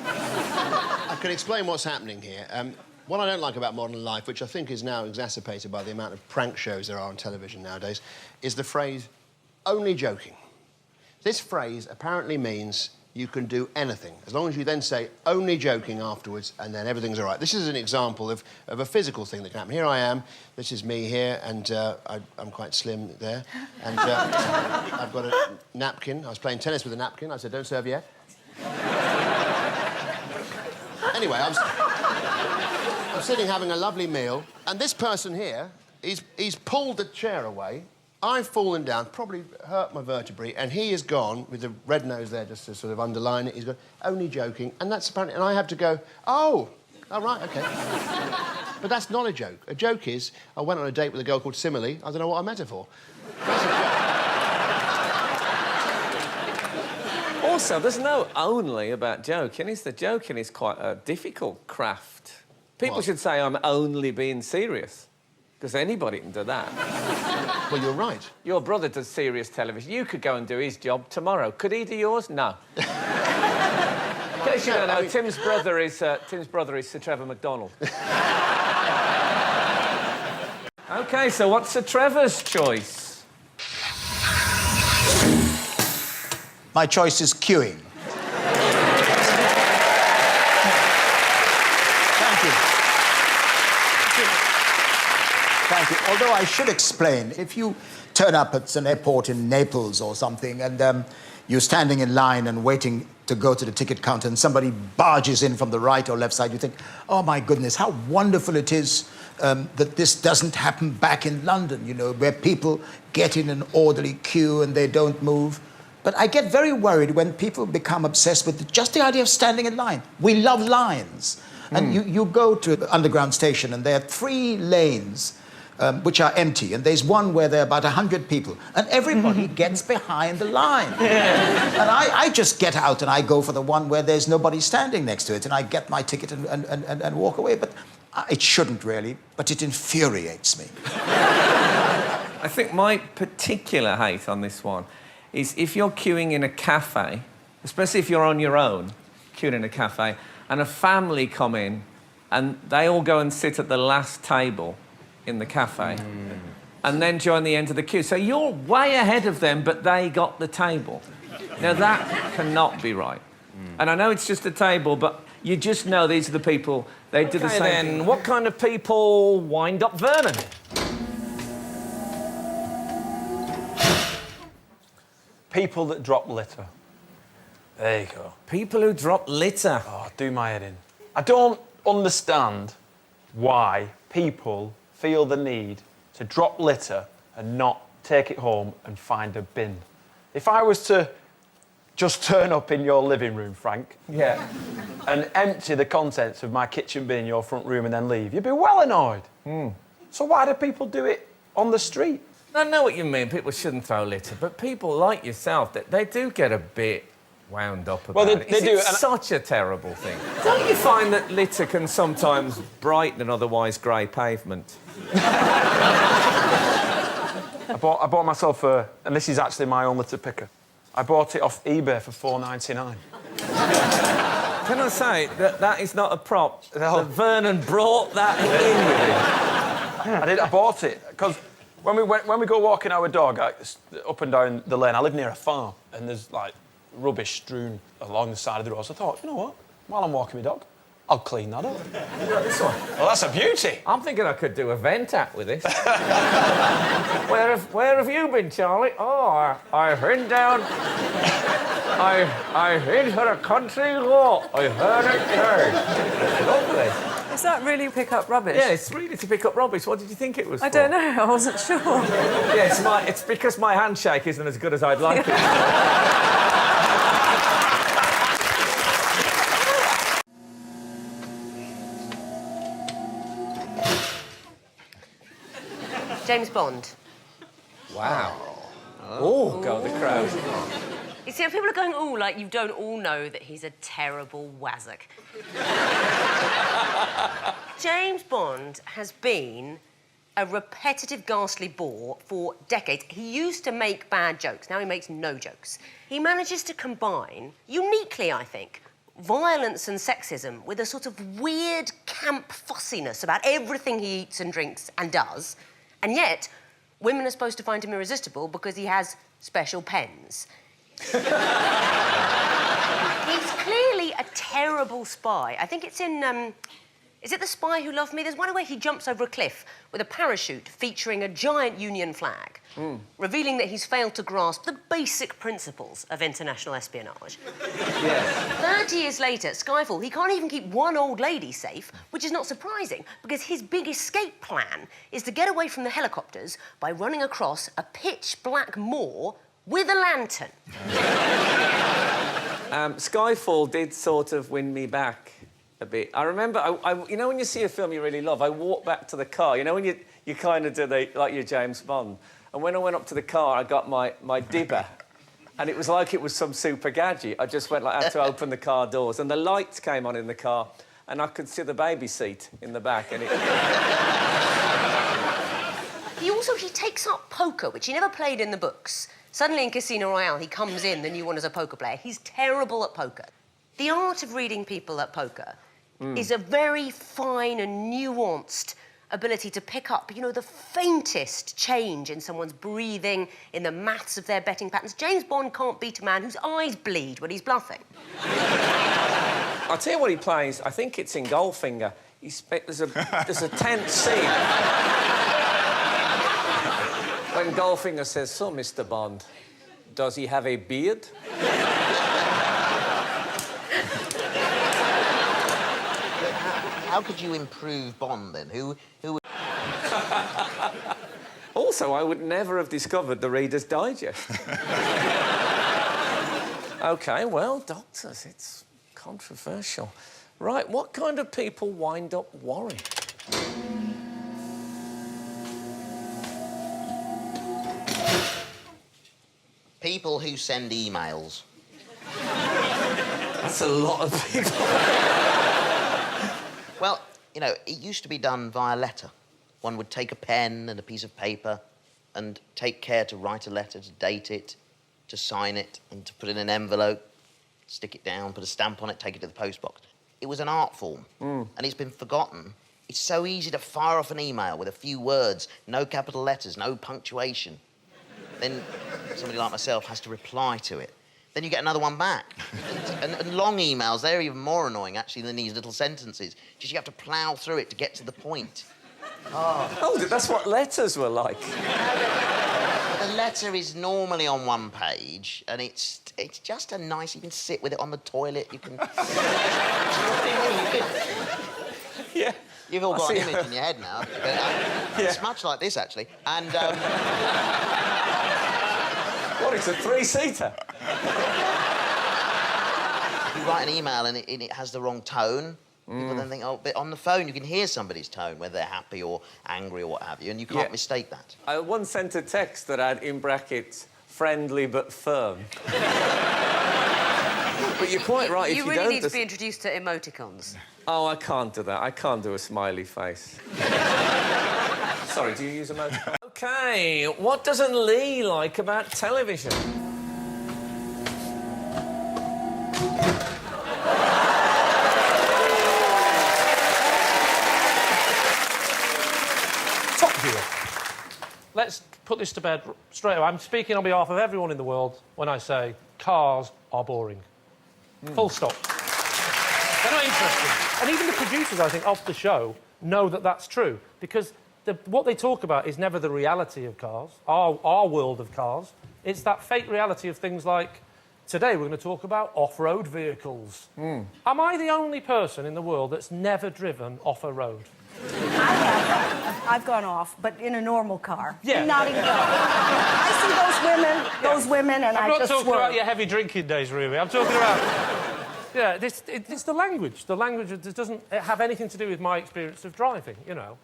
I can explain what's happening here. What I don't like about modern life, which I think is now exacerbated by the amount of prank shows there are on television nowadays, is the phrase, only joking. This phrase apparently means you can do anything, as long as you then say, only joking afterwards, and then everything's all right. This is an example of a physical thing that can happen. Here I am, this is me here, and I'm quite slim there, and I've got a napkin. I was playing tennis with a napkin. I said, don't serve yet. Anyway, I'm sitting having a lovely meal, and this person here, he's pulled the chair away. I've fallen down, probably hurt my vertebrae, and he is gone with the red nose there just to sort of underline it. He's gone, only joking, and that's apparently... And I have to go, oh, right, OK. But that's not a joke. A joke is, I went on a date with a girl called Simile. I don't know what I met her for. That's a joke. Also, there's no only about joking, is there? Joking is quite a difficult craft. People should say, I'm only being serious, because anybody can do that. Well, you're right. Your brother does serious television. You could go and do his job tomorrow. Could he do yours? No. In case you don't know, Tim's brother is Sir Trevor McDonald. OK, so what's Sir Trevor's choice? My choice is queuing. Thank you. Although I should explain, if you turn up at an airport in Naples or something and you're standing in line and waiting to go to the ticket counter and somebody barges in from the right or left side, you think, oh, my goodness, how wonderful it is that this doesn't happen back in London, you know, where people get in an orderly queue and they don't move. But I get very worried when people become obsessed with just the idea of standing in line. We love lines. And you go to the underground station and there are 3 lanes which are empty, and there's one where there are about 100 people, and everybody gets behind the line. And I just get out and I go for the one where there's nobody standing next to it, and I get my ticket and walk away. But it shouldn't really, but it infuriates me. I think my particular hate on this one is if you're queuing in a cafe, especially if you're on your own, queuing in a cafe, and a family come in and they all go and sit at the last table in the cafe and then join the end of the queue. So you're way ahead of them, but they got the table. Now, that cannot be right. And I know it's just a table, but you just know these are the people, they do the same thing. What kind of people wind up Vernon? People that drop litter. There you go. People who drop litter. Oh, do my head in. I don't understand why people feel the need to drop litter and not take it home and find a bin. If I was to just turn up in your living room, Frank, and empty the contents of my kitchen bin in your front room and then leave, you'd be well annoyed. So why do people do it on the street? I know what you mean, people shouldn't throw litter, but people like yourself, they do get a bit wound up about it. They do. It's such a terrible thing. Don't you find that litter can sometimes brighten an otherwise grey pavement? I bought myself and this is actually my own litter picker. I bought it off eBay for $4.99. Can I say that is not a prop? No. Vernon brought that in with him. I bought it because when we go walking our dog up and down the lane, I live near a farm and there's like rubbish strewn along the side of the road. So I thought, you know what? While I'm walking my dog, I'll clean that up. This one? Well, that's a beauty. I'm thinking I could do a vent act with this. Where have you been, Charlie? Oh, I've been down... I've been to the country lot. I heard it there. Lovely. Is that really pick up rubbish? Yeah, it's really to pick up rubbish. What did you think it was I for? don't know. I wasn't sure. Yeah, it's because my handshake isn't as good as I'd like it. James Bond. Wow. Oh, God, the crowd. You see, people are going, oh, like you don't all know that he's a terrible wazzock. James Bond has been a repetitive, ghastly bore for decades. He used to make bad jokes. Now he makes no jokes. He manages to combine, uniquely, I think, violence and sexism with a sort of weird camp fussiness about everything he eats and drinks and does. And yet, women are supposed to find him irresistible because he has special pens. He's clearly a terrible spy. I think it's in, is it The Spy Who Loved Me? There's one where he jumps over a cliff with a parachute featuring a giant Union flag, revealing that he's failed to grasp the basic principles of international espionage. Yes. 30 years later, Skyfall, he can't even keep one old lady safe, which is not surprising, because his big escape plan is to get away from the helicopters by running across a pitch-black moor with a lantern. Skyfall did sort of win me back a bit. I remember, you know when you see a film you really love, I walk back to the car, you know when you kind of do like your James Bond, and when I went up to the car, I got my dibber, and it was like it was some super gadget. I just went like, I had to open the car doors, and the lights came on in the car, and I could see the baby seat in the back, and it... He takes up poker, which he never played in the books. Suddenly in Casino Royale, he comes in, the new one, as a poker player. He's terrible at poker. The art of reading people at poker is a very fine and nuanced ability to pick up, you know, the faintest change in someone's breathing, in the maths of their betting patterns. James Bond can't beat a man whose eyes bleed when he's bluffing. I'll tell you what he plays. I think it's in Goldfinger. There's a tense scene. When Goldfinger says, "So, Mr. Bond, does he have a beard?" How could you improve Bond, then? Who would... Also, I would never have discovered the Reader's Digest. OK, well, doctors, it's controversial. Right, what kind of people wind up worrying? People who send emails. That's a lot of people. Well, you know, it used to be done via letter. One would take a pen and a piece of paper and take care to write a letter, to date it, to sign it, and to put it in an envelope, stick it down, put a stamp on it, take it to the post box. It was an art form, and it's been forgotten. It's so easy to fire off an email with a few words, no capital letters, no punctuation. Then somebody like myself has to reply to it. then you get another one back. and long emails, they're even more annoying, actually, than these little sentences. Just you have to plough through it to get to the point. Oh, that's what letters were like. The letter is normally on one page, and it's just a nice... You can sit with it on the toilet, you can... Yeah. You've all got an image in your head now. It's much like this, actually. And, What, it's a three-seater? You write an email and it has the wrong tone. People then think, oh, but on the phone you can hear somebody's tone, whether they're happy or angry or what have you, and you can't mistake that. I once sent a text that had, in brackets, friendly but firm. But you're quite right, if you really don't... need to be introduced to emoticons. Oh, I can't do that. I can't do a smiley face. Sorry, do you use emoticons? OK, what doesn't Lee like about television? Top Gear. Let's put this to bed straight away. I'm speaking on behalf of everyone in the world when I say cars are boring. Full stop. They're not interesting. And even the producers, I think, of the show know that that's true, because what they talk about is never the reality of cars, our world of cars. It's that fake reality of things like, today we're going to talk about off-road vehicles. Am I the only person in the world that's never driven off a road? I've gone off, but in a normal car. Yeah. Not even. I see those women, and I just I'm not talking swerve. about your heavy drinking days, really. I'm talking about... Yeah, it's the language. The language doesn't have anything to do with my experience of driving, you know.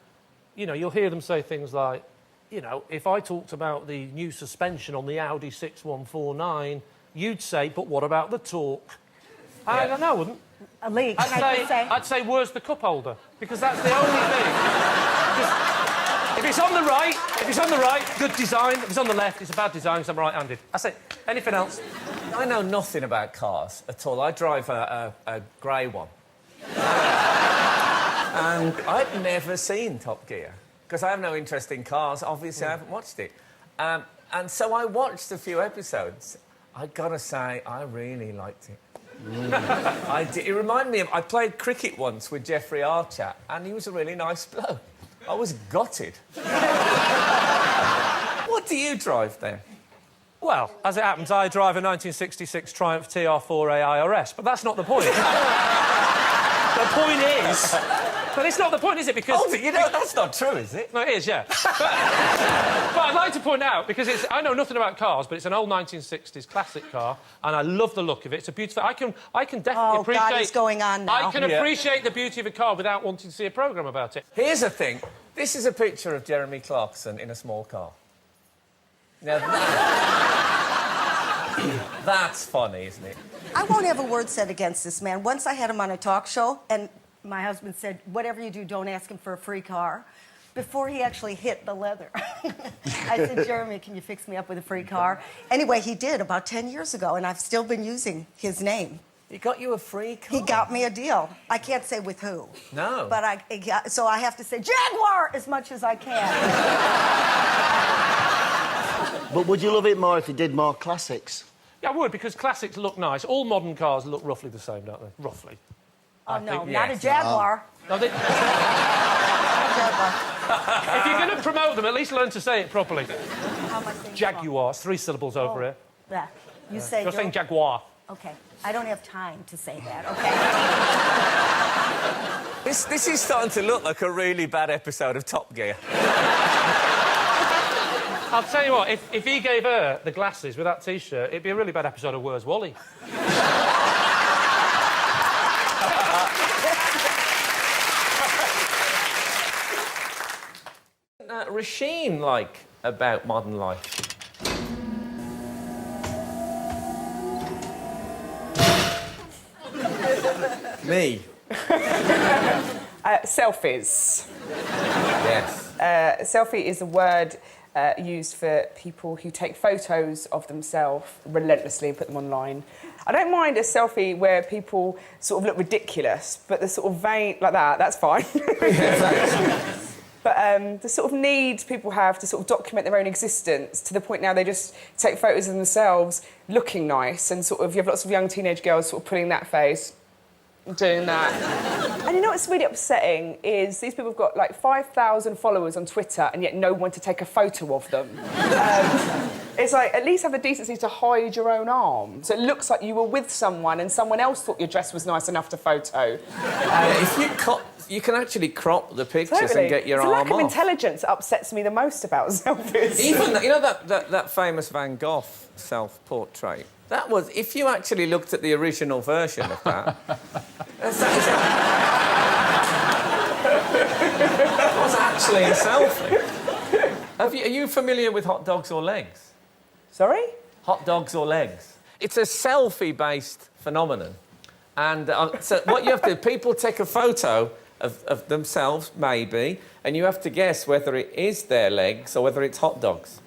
You know, you'll hear them say things like, you know, if I talked about the new suspension on the Audi 6149, you'd say, but what about the torque? I don't know, I wouldn't. Lee, I'd say, where's the cup holder? Because that's the only thing. If it's on the right, good design. If it's on the left, it's a bad design because I'm right-handed. That's it. Anything else? I know nothing about cars at all. I drive a grey one. And I've never seen Top Gear, because I have no interest in cars. Obviously, I haven't watched it. And so I watched a few episodes. I've got to say, I really liked it. It reminded me of... I played cricket once with Jeffrey Archer, and he was a really nice bloke. I was gutted. What do you drive, then? Well, as it happens, I drive a 1966 Triumph TR4A IRS, but that's not the point. The point is... But it's not the point, is it? Because... Oh, you know, that's not true, is it? No, it is, yeah. But I'd like to point out, because I know nothing about cars, but it's an old 1960s classic car, and I love the look of it. It's a beautiful... I can definitely appreciate... Oh, God, it's going on now. I can appreciate the beauty of a car without wanting to see a programme about it. Here's the thing. This is a picture of Jeremy Clarkson in a small car. Now, that's funny, isn't it? I won't have a word said against this man. Once I had him on a talk show, and my husband said, whatever you do, don't ask him for a free car. Before he actually hit the leather. I said, Jeremy, can you fix me up with a free car? Anyway, he did about 10 years ago, and I've still been using his name. He got you a free car? He got me a deal. I can't say with who. No. But so I have to say Jaguar as much as I can. But would you love it more if he did more classics? Yeah, I would, because classics look nice. All modern cars look roughly the same, don't they? Roughly. Oh, no, not a Jaguar. No, they... If you're going to promote them, at least learn to say it properly. How am I saying Jaguar, 3 syllables over here. Yeah. You say... You're saying Jaguar. OK. I don't have time to say that, OK? This is starting to look like a really bad episode of Top Gear. I'll tell you what, if he gave her the glasses with that T-shirt, it'd be a really bad episode of Where's Wally? Rasheen like about modern life? Me. Selfies. Yes. Selfie is a word used for people who take photos of themselves relentlessly and put them online. I don't mind a selfie where people sort of look ridiculous, but the sort of vain like that, that's fine. But the sort of need people have to sort of document their own existence to the point now they just take photos of themselves looking nice and sort of you have lots of young teenage girls sort of putting that face, doing that. And you know what's really upsetting is these people have got like 5,000 followers on Twitter and yet no one to take a photo of them. It's like, at least have the decency to hide your own arm. So it looks like you were with someone and someone else thought your dress was nice enough to photo. If you can actually crop the pictures Totally. and get your it's arm the lack of off. intelligence that upsets me the most about selfies. Even, you know that famous Van Gogh self-portrait? That was, if you actually looked at the original version of that, that was actually a selfie. Are you familiar with hot dogs or legs? Sorry? Hot dogs or legs. It's a selfie-based phenomenon. And so what you have to do, people take a photo of themselves, maybe, and you have to guess whether it is their legs or whether it's hot dogs.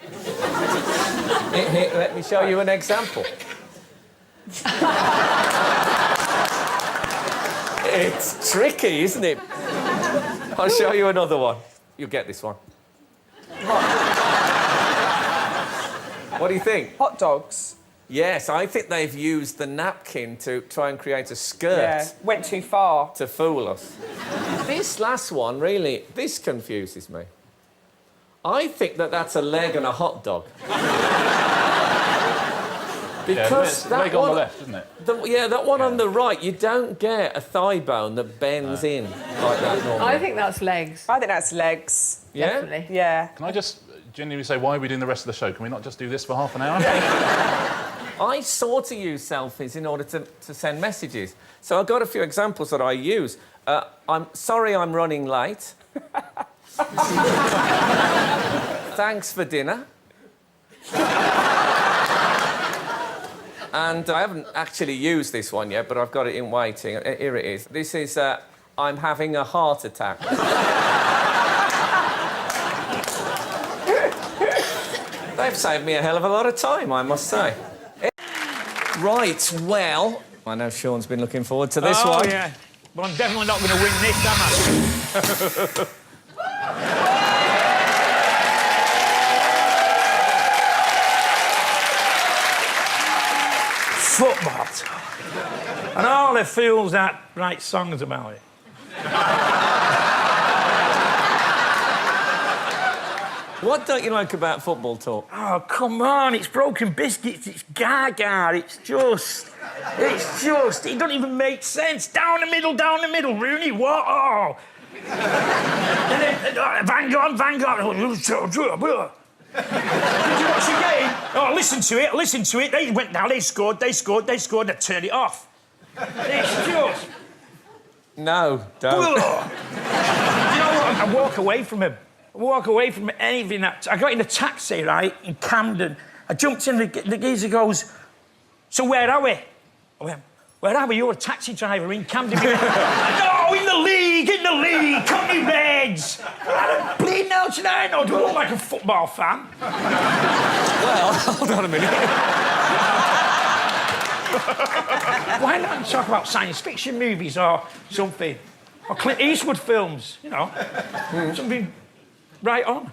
Here, let me show you an example. It's tricky, isn't it? I'll show you another one. You'll get this one. What do you think? Hot dogs. Yes, I think they've used the napkin to try and create a skirt. Yeah, went too far. To fool us. This last one, really, this confuses me. I think that's a leg and a hot dog. Because yeah, that leg one, on the left, isn't it? That one on the right, you don't get a thigh bone that bends in like that normally. I think that's legs. I think that's legs. Yeah? Definitely. Yeah. Can I just genuinely say, why are we doing the rest of the show? Can we not just do this for half an hour? I sort of use selfies in order to send messages. So I've got a few examples that I use. I'm sorry I'm running late. Thanks for dinner. And I haven't actually used this one yet, but I've got it in waiting. Here it is. This is I'm having a heart attack. They've saved me a hell of a lot of time, I must say. Right, well, I know Sean's been looking forward to this one. Oh, yeah. But I'm definitely not going to win this, am I? Football talk. And all the fools that write songs about it. What don't you like about football talk? Oh, come on, it's broken biscuits, it's gaga, it just, it doesn't even make sense. Down the middle, Rooney, what? Oh. And then, Van Gogh. Did you watch the game? Oh, listen to it. They went down, they scored, they turned it off. It's just... No, don't. You know what? I walk away from him. Anything that... I got in a taxi, right, in Camden. I jumped in, the geezer goes, so where are we? I went, where are we? You're a taxi driver in Camden. No, in the league, Company Reds. I don't bleed now tonight. No, do I look like a football fan? Well, hold on a minute. Why not talk about science fiction movies or something? Or Clint Eastwood films, you know? Something right on.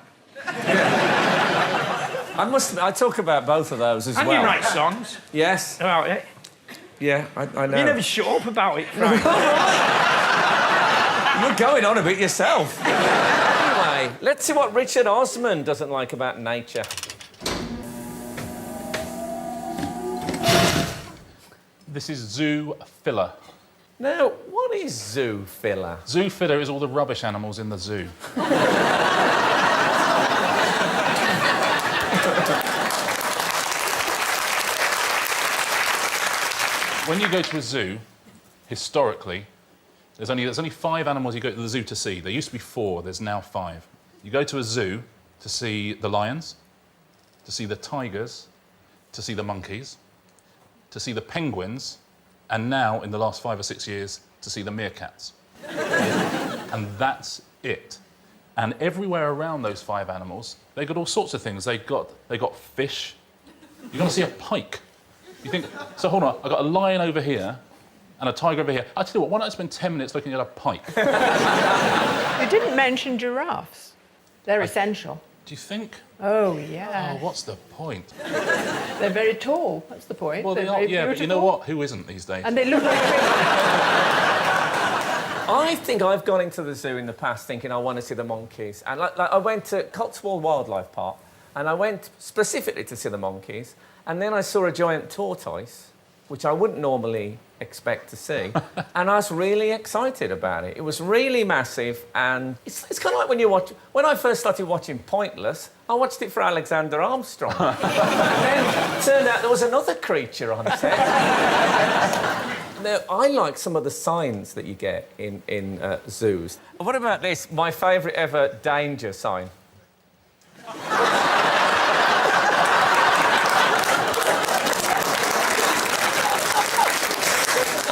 I talk about both of those as and well. And you write songs. Yes. About it. Yeah, I know. You never shut up about it, Frank. You're going on a bit yourself. Anyway, let's see what Richard Osman doesn't like about nature. This is zoo filler. Now, what is zoo filler? Zoo filler is all the rubbish animals in the zoo. When you go to a zoo, historically, there's only 5 animals you go to the zoo to see. There used to be 4, there's now 5. You go to a zoo to see the lions, to see the tigers, to see the monkeys, to see the penguins, and now, in the last 5 or 6 years, to see the meerkats. And that's it. And everywhere around those 5 animals, they got all sorts of things. They got fish. You're going to see a pike. You think, so hold on, I've got a lion over here, and a tiger over here. I tell you what, why don't I spend 10 minutes looking at a pike? You didn't mention giraffes. They're essential. Do you think? Oh, yeah. Oh, what's the point? They're very tall. That's the point. Well, They're they are, very yeah, but you know beautiful. what? Who isn't these days? And they look like I think I've gone into the zoo in the past thinking I want to see the monkeys. And like I went to Cotswold Wildlife Park and I went specifically to see the monkeys. And then I saw a giant tortoise, which I wouldn't normally expect to see. And I was really excited about it. It was really massive. And it's kind of like when you watch... When I first started watching Pointless, I watched it for Alexander Armstrong. And then it turned out there was another creature on set. Now, I like some of the signs that you get in zoos. What about this? My favourite ever danger sign.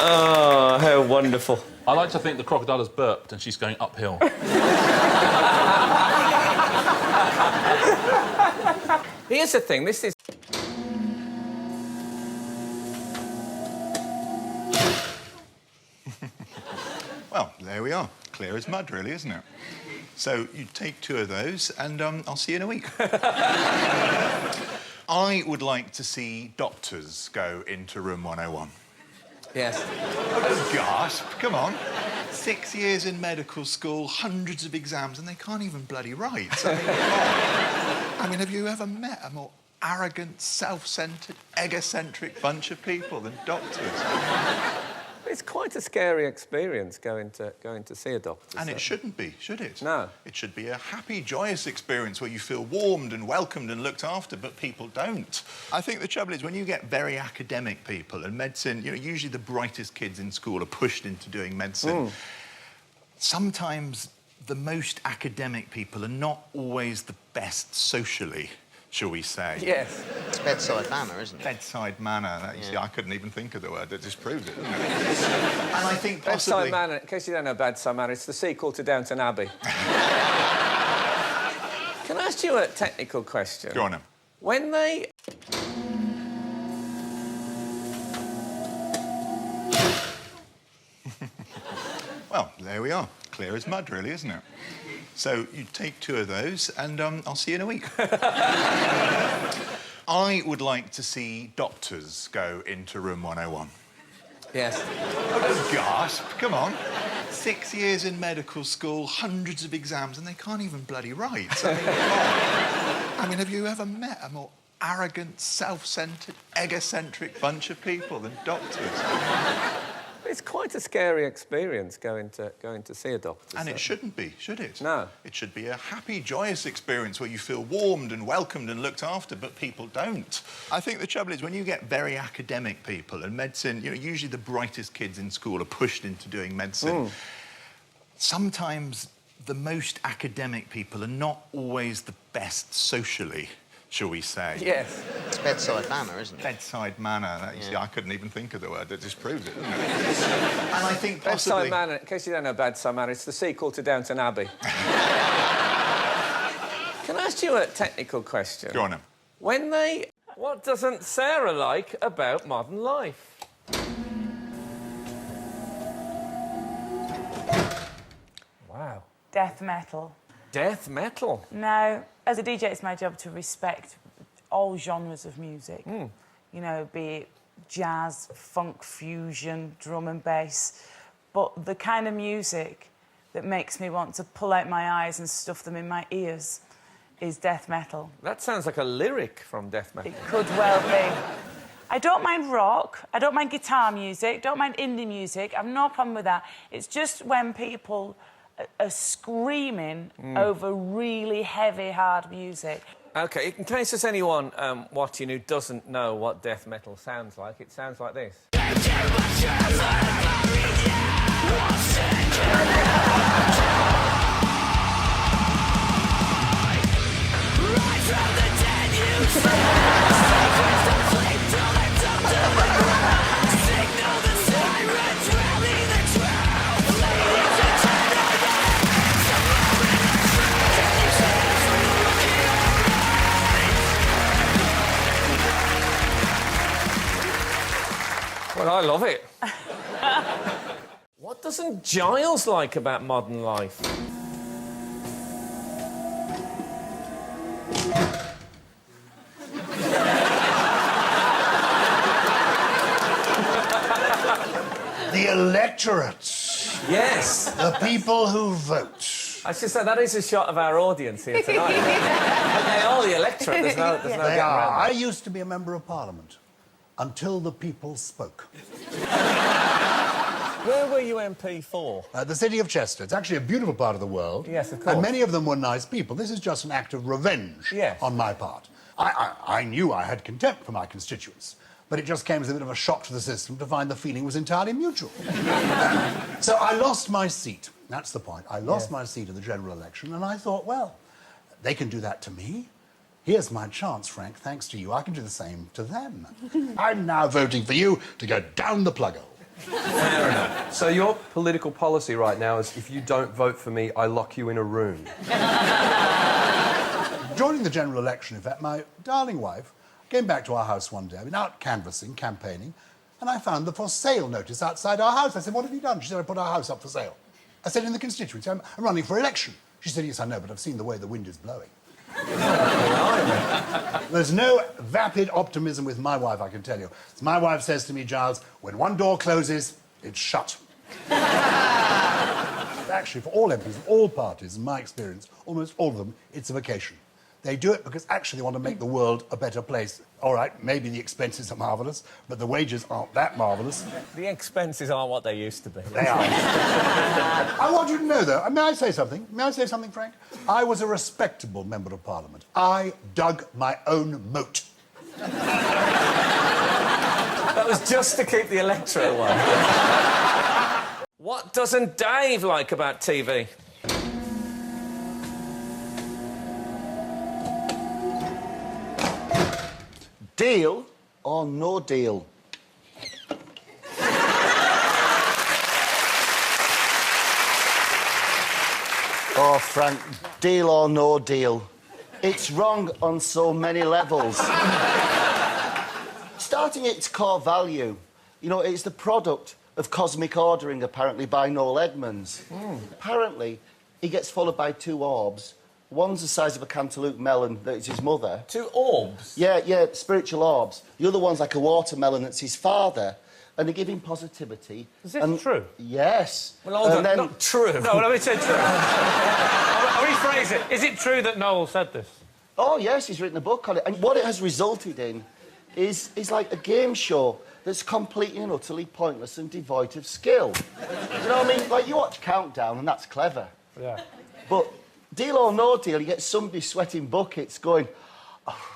Oh, how wonderful. I like to think the crocodile has burped and she's going uphill. Here's the thing, this is... Well, there we are. Clear as mud, really, isn't it? So you take 2 of those, and I'll see you in a week. I would like to see doctors go into room 101. Yes. Oh, don't gasp. Come on. 6 years in medical school, hundreds of exams, and they can't even bloody write. I mean, have you ever met a more arrogant, self-centred, egocentric bunch of people than doctors? It's quite a scary experience going to see a doctor. And it shouldn't be, should it? No. It should be a happy, joyous experience where you feel warmed and welcomed and looked after, but people don't. I think the trouble is when you get very academic people, and medicine, you know, usually the brightest kids in school are pushed into doing medicine. Sometimes the most academic people are not always the best socially, shall we say. Yes. It's bedside manner, isn't it? Bedside manner. That, you see, I couldn't even think of the word. That just proves it, doesn't it? And I think possibly... Bedside Manner, in case you don't know Bedside Manner, it's the sequel to Downton Abbey. Can I ask you a technical question? Go on, then. When they... Well, there we are. Clear as mud, really, isn't it? So you take 2 of those, and I'll see you in a week. I would like to see doctors go into room 101. Yes. Oh, don't gasp. Come on. 6 years in medical school, hundreds of exams, and they can't even bloody write. I mean, have you ever met a more arrogant, self-centred, egocentric bunch of people than doctors? It's quite a scary experience going to see a doctor. And it shouldn't be, should it? No. It should be a happy, joyous experience where you feel warmed and welcomed and looked after, but people don't. I think the trouble is when you get very academic people, and medicine, you know, usually the brightest kids in school are pushed into doing medicine. Sometimes the most academic people are not always the best socially, shall we say. Yes. It's bedside manner, isn't it? Bedside manner. That, you see, I couldn't even think of the word. That just proves it, doesn't it? And I think possibly... Bedside Manner, in case you don't know Bedside Manner, it's the sequel to Downton Abbey. Can I ask you a technical question? Go on, then. When they... What doesn't Sarah like about modern life? Wow. Death metal. Death metal? No, as a DJ, it's my job to respect all genres of music. You know, be it jazz, funk, fusion, drum and bass. But the kind of music that makes me want to pull out my eyes and stuff them in my ears is death metal. That sounds like a lyric from death metal. It could well be. I don't mind rock, I don't mind guitar music, don't mind indie music, I've no problem with that. It's just when people are screaming over really heavy, hard music. OK, in case there's anyone watching who doesn't know what death metal sounds like, it sounds like this. What I love it. What doesn't Giles like about modern life? The electorate. Yes. The people who vote. I should say, that is a shot of our audience here tonight. They are the electorate. There's no They getting are. around I that. used to be a member of Parliament until the people spoke. Where were you MP for? The city of Chester. It's actually a beautiful part of the world. Yes, of course. And many of them were nice people. This is just an act of revenge on my part. I knew I had contempt for my constituents, but it just came as a bit of a shock to the system to find the feeling was entirely mutual. So I lost my seat. That's the point. I lost my seat in the general election, and I thought, well, they can do that to me. Here's my chance, Frank. Thanks to you, I can do the same to them. I'm now voting for you to go down the plug hole. Fair enough. So your political policy right now is if you don't vote for me, I lock you in a room. During the general election, in fact, my darling wife came back to our house one day. I'd been out canvassing, campaigning, and I found the for sale notice outside our house. I said, what have you done? She said, I put our house up for sale. I said, in the constituency, I'm running for election. She said, yes, I know, but I've seen the way the wind is blowing. There's no vapid optimism with my wife, I can tell you. As my wife says to me, Giles, when one door closes, it's shut. Actually, for all MPs of all parties, in my experience, almost all of them, it's a vocation. They do it because actually they want to make the world a better place. All right, maybe the expenses are marvellous, but the wages aren't that marvellous. The expenses aren't what they used to be. They are. I want you to know, though, may I say something? May I say something, Frank? I was a respectable member of Parliament. I dug my own moat. That was just to keep the electorate away. What doesn't Dave like about TV? Deal or no deal? Oh, Frank, deal or no deal. It's wrong on so many levels. Starting at its core value, you know, it's the product of cosmic ordering, apparently, by Noel Edmonds. Apparently, he gets followed by two orbs. One's the size of a cantaloupe melon, that is his mother. Two orbs? Yeah, spiritual orbs. The other one's like a watermelon, that's his father. And they give him positivity. Is this true? Yes. Well, hold on, not true. No, let me say true. I'll rephrase it. Is it true that Noel said this? Oh, yes, he's written a book on it. And what it has resulted in is like a game show that's completely and utterly pointless and devoid of skill. You know what I mean? Like, you watch Countdown, and that's clever. Yeah. But deal or no deal, you get somebody sweating buckets going, oh.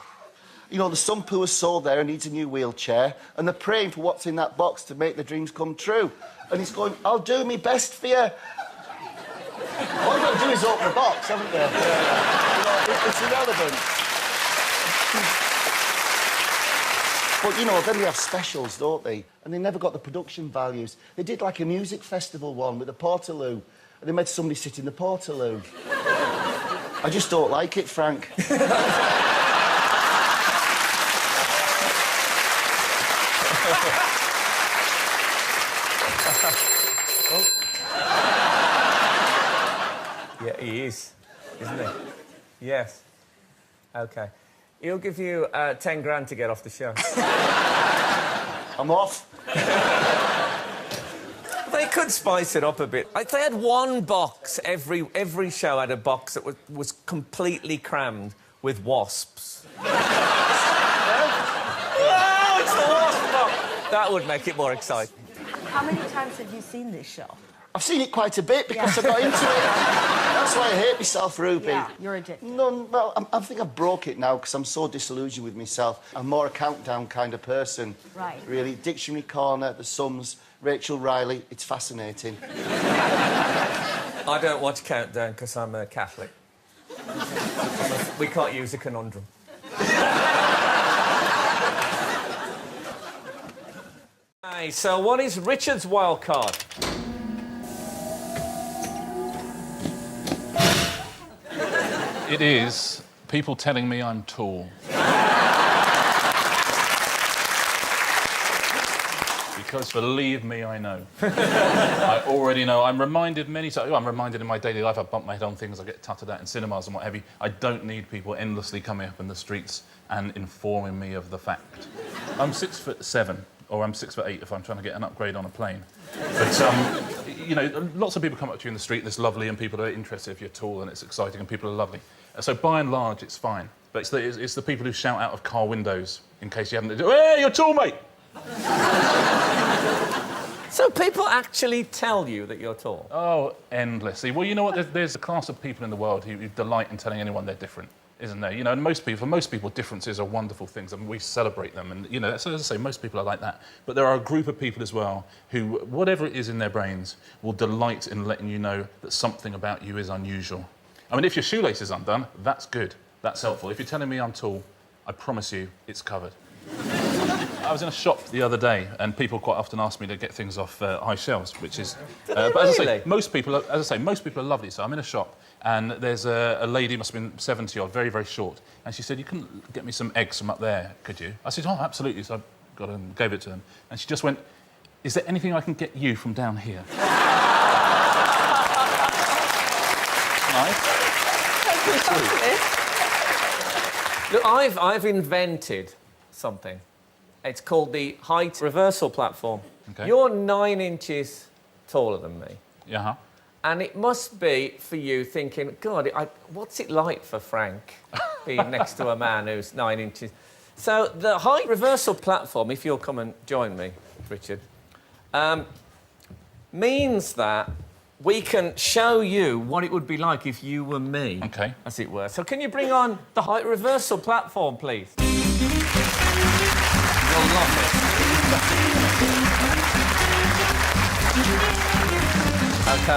You know, there's some poor soul there who needs a new wheelchair, and they're praying for what's in that box to make their dreams come true. And he's going, I'll do my best for you. All you've got to do is open the box, haven't you? It's irrelevant. But, you know, then they have specials, don't they? And they never got the production values. They did, like, a music festival one with a Portaloo, and they made somebody sit in the Portaloo. I just don't like it, Frank. Yeah, he is, isn't he? Yes. OK. He'll give you 10 grand to get off the show. I'm off. They could spice it up a bit. If they had one box, every show had a box that was completely crammed with wasps. Oh, it's the wasp box! That would make it more exciting. How many times have you seen this show? I've seen it quite a bit because I got into it. That's why I hate myself, Ruby. Yeah, you're addicted. No, well, I think I broke it now because I'm so disillusioned with myself. I'm more a Countdown kind of person. Right. Really. Dictionary Corner, The Sums, Rachel Riley. It's fascinating. I don't watch Countdown because I'm a Catholic. We can't use a conundrum. Hey, so what is Richard's wild card? It is people telling me I'm Because believe me, I know. I already know. I'm reminded many times. I'm reminded in my daily life. I bump my head on things. I get tutted at in cinemas and what have you. I don't need people endlessly coming up in the streets and informing me of the fact. I'm 6'7", or I'm 6'8" if I'm trying to get an upgrade on a plane. But you know, lots of people come up to you in the street. And it's lovely, and people are interested if you're tall, and it's exciting, and people are lovely. So by and large, it's fine. But it's the people who shout out of car windows in case you haven't. Hey, you're tall, mate. So people actually tell you that you're tall? Oh, endlessly. Well, you know what? There's a class of people in the world who delight in telling anyone they're different, isn't there? You know, and for most people, differences are wonderful things, and we celebrate them. And you know, so as I say, most people are like that. But there are a group of people as well who, whatever it is in their brains, will delight in letting you know that something about you is unusual. I mean, if your shoelace is undone, that's good. That's helpful. If you're telling me I'm tall, I promise you, it's covered. I was in a shop the other day, and people quite often ask me to get things off high shelves, which is. But as I say, most people are lovely. So I'm in a shop, and there's a lady, must have been 70 odd, very, very short, and she said, "You can get me some eggs from up there, could you?" I said, "Oh, absolutely." So I got and gave it to them, and she just went, "Is there anything I can get you from down here?" Nice. Look, I've invented something. It's called the height reversal platform. Okay. You're 9 inches taller than me. Yeah. And it must be for you thinking, God, what's it like for Frank being next to a man who's 9 inches? So the height reversal platform, if you'll come and join me, Richard, means that we can show you what it would be like if you were me, as it were. So can you bring on the height reversal platform, please? You'll love it. OK.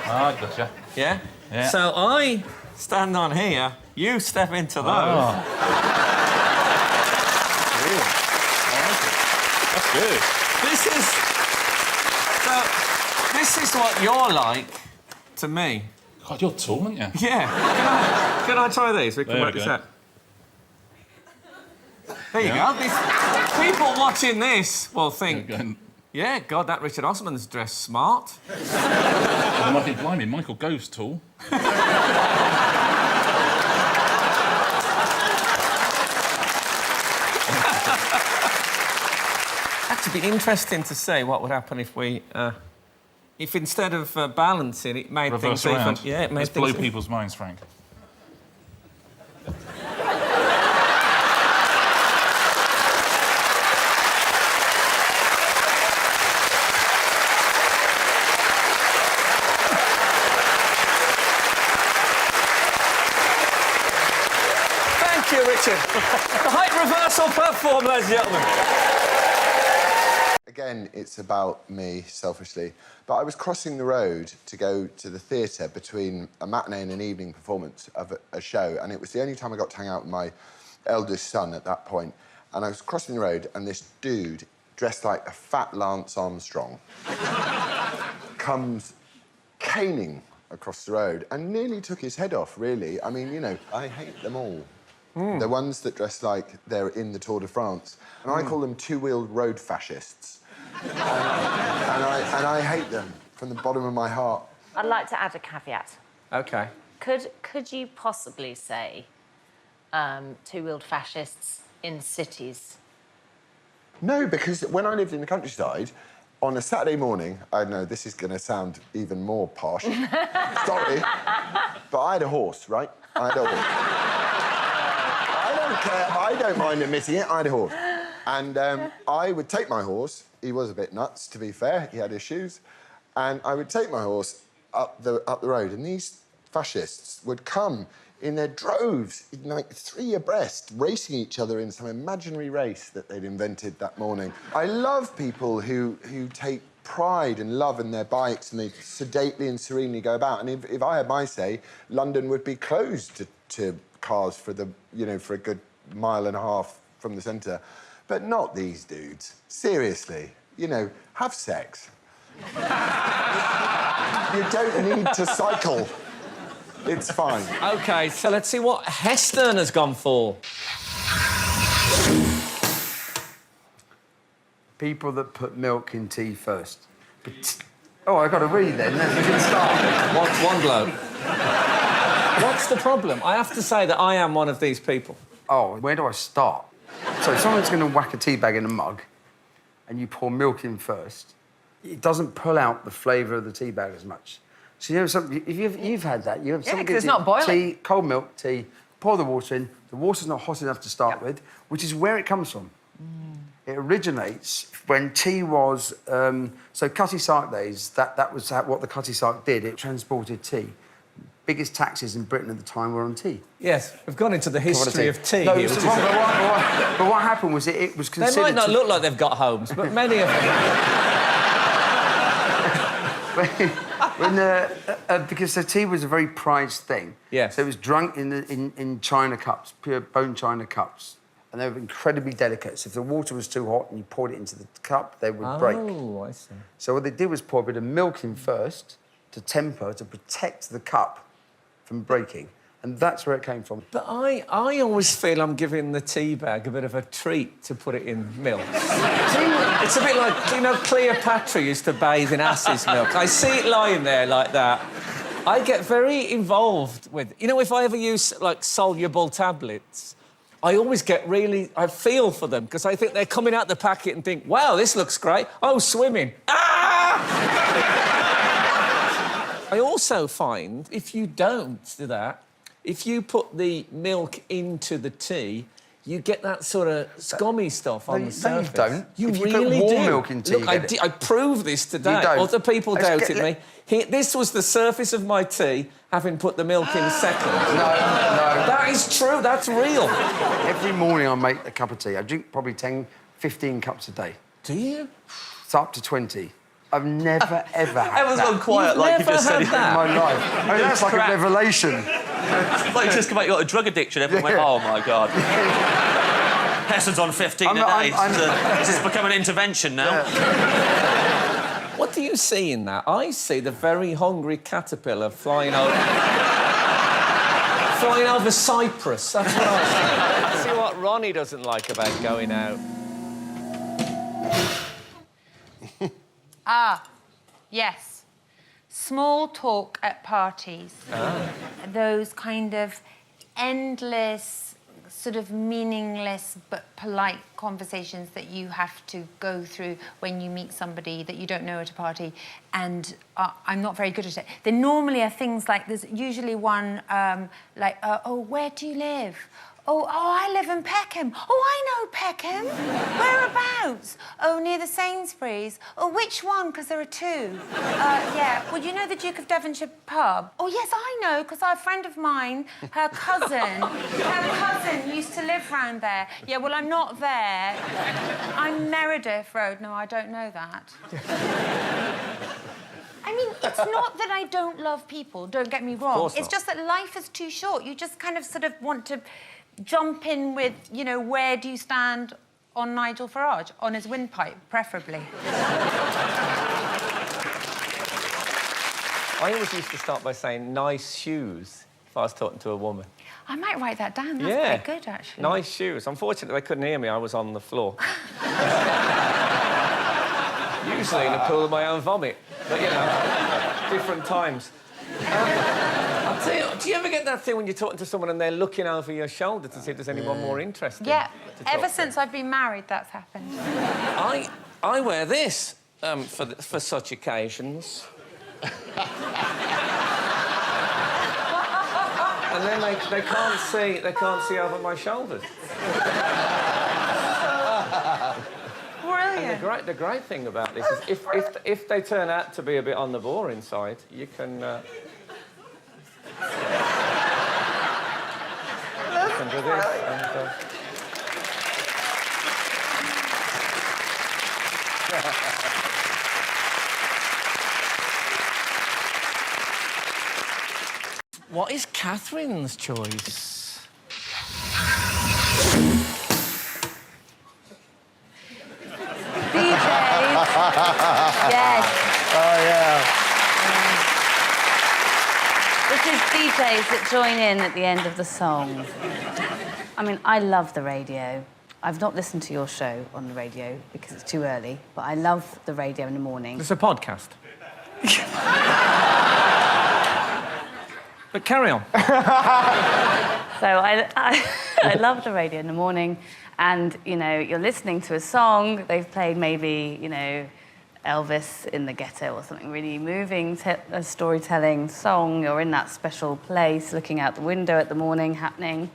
Ah, gotcha. Yeah? Yeah. So I stand on here, you step into those. Oh. That's good. This is what you're like to me. God, you're tall, aren't you? Yeah. Can I try these? We can work this out. There you go. People watching this will think, yeah, God, that Richard Osman's dressed smart. Well, might be blimey, Michael Gove's tall. That'd be interesting to see what would happen if we, if instead of balancing, it made Reverse things around. even. Yeah, it made Let's things. blow people's minds, Frank. Thank you, Richard. The height reversal platform, ladies and gentlemen. Again, it's about me, selfishly, but I was crossing the road to go to the theatre between a matinee and an evening performance of a show, and it was the only time I got to hang out with my eldest son at that point. And I was crossing the road, and this dude, dressed like a fat Lance Armstrong, comes caning across the road and nearly took his head off, really. I mean, you know, I hate them all. The ones that dress like they're in the Tour de France. And I call them two-wheeled road fascists. And I hate them from the bottom of my heart. I'd like to add a caveat. OK. Could you possibly say two-wheeled fascists in cities? No, because when I lived in the countryside, on a Saturday morning, I know this is going to sound even more posh, sorry, but I had a horse, right? I had a horse. I don't mind admitting it, I had a horse. And I would take my horse, he was a bit nuts, to be fair, he had his shoes, and I would take my horse up the road, and these fascists would come in their droves, like 3 abreast, racing each other in some imaginary race that they'd invented that morning. I love people who take pride and love in their bikes, and they sedately and serenely go about. And if I had my say, London would be closed to cars for the, you know, for a good mile and a half from the centre. But not these dudes. Seriously, you know, have sex. You don't need to cycle. It's fine. OK, so let's see what Heston has gone for. People that put milk in tea first. Oh, I got to read then. That's a good start. One bloke. What's the problem? I have to say that I am one of these people. Oh, where do I start? So someone's going to whack a tea bag in a mug and you pour milk in first. It doesn't pull out the flavour of the tea bag as much. So, you know, if you've had that, you have something... because it's not boiling. Tea, cold milk, tea, pour the water in. The water's not hot enough to start with, which is where it comes from. It originates when tea was... so Cutty Sark days, that was what the Cutty Sark did. It transported tea. Biggest taxes in Britain at the time were on tea. Yes, we've gone into the history of tea. No, here, but what happened was it was considered... They might not look like they've got homes, but many of them... because the tea was a very prized thing. Yes. So it was drunk in china cups, pure bone china cups. And they were incredibly delicate. So if the water was too hot and you poured it into the cup, they would break. Oh, I see. So what they did was pour a bit of milk in first to temper, to protect the cup from breaking. And that's where it came from. But I always feel I'm giving the tea bag a bit of a treat to put it in milk. It's a bit like, you know, Cleopatra used to bathe in ass's milk. I see it lying there like that. I get very involved with... You know, if I ever use, like, soluble tablets, I always get really... I feel for them, because I think they're coming out the packet and think, wow, this looks great. Oh, swimming. Ah! I also find, if you don't do that, if you put the milk into the tea, you get that sort of scummy stuff on the surface. No, you don't. You if you really put warm do. milk in tea, Look, I proved this today. You don't. Other people Let's doubted me. This was the surface of my tea, having put the milk in second. No. That is true, that's real. Every morning I make a cup of tea. I drink probably 10, 15 cups a day. Do you? It's up to 20. I've never, ever had Everyone's that. gone quiet, like you just said it. In my life. I mean, that's like a revelation. Like you just come out, you've got a drug addiction. Everyone went, oh, my God. Hessen's on 15 a day. This has become an intervention now. Yeah. What do you see in that? I see the very hungry caterpillar flying over... flying over Cyprus. That's what I see. See what Ronnie doesn't like about going out. Yes. Small talk at parties. Those kind of endless, sort of meaningless but polite conversations that you have to go through when you meet somebody that you don't know at a party. And I'm not very good at it. There normally are things like, there's usually one like, oh, where do you live? Oh, I live in Peckham. Oh, I know Peckham. Whereabouts? Oh, near the Sainsbury's. Oh, which one? Because there are two. Yeah. Well, you know the Duke of Devonshire pub? Oh, yes, I know, because a friend of mine, her cousin used to live round there. Yeah, well, I'm not there. I'm Meredith Road. No, I don't know that. I mean, it's not that I don't love people, don't get me wrong. It's just that life is too short. You just kind of sort of want to jump in with, you know, where do you stand on Nigel Farage? On his windpipe, preferably. I always used to start by saying nice shoes if I was talking to a woman. I might write that down. That's quite good, actually. Nice shoes. Unfortunately, they couldn't hear me. I was on the floor. Usually in a pool of my own vomit. But, you know, different times. I'll tell you, do you ever get that thing when you're talking to someone and they're looking over your shoulder to see if there's anyone more interesting? Yeah. Ever since I've been married, that's happened. I wear this for such occasions. And then they can't see over my shoulders. Brilliant. The great thing about this is if they turn out to be a bit on the boring side, you can do this and... What is Catherine's choice? Yes. Oh, yeah. This is DJs that join in at the end of the song. I mean, I love the radio. I've not listened to your show on the radio because it's too early, but I love the radio in the morning. It's a podcast. But carry on. So I love the radio in the morning, and, you know, you're listening to a song, they've played maybe, you know, Elvis in the Ghetto or something really moving, a storytelling song. You're in that special place, looking out the window at the morning happening,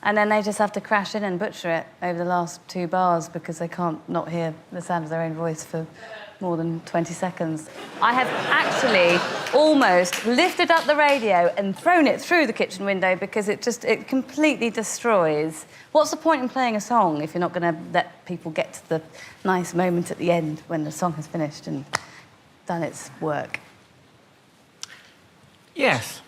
and then they just have to crash in and butcher it over the last 2 bars because they can't not hear the sound of their own voice for more than 20 seconds. I have actually almost lifted up the radio and thrown it through the kitchen window because it completely destroys. What's the point in playing a song if you're not going to let people get to the nice moment at the end when the song has finished and done its work? Yes.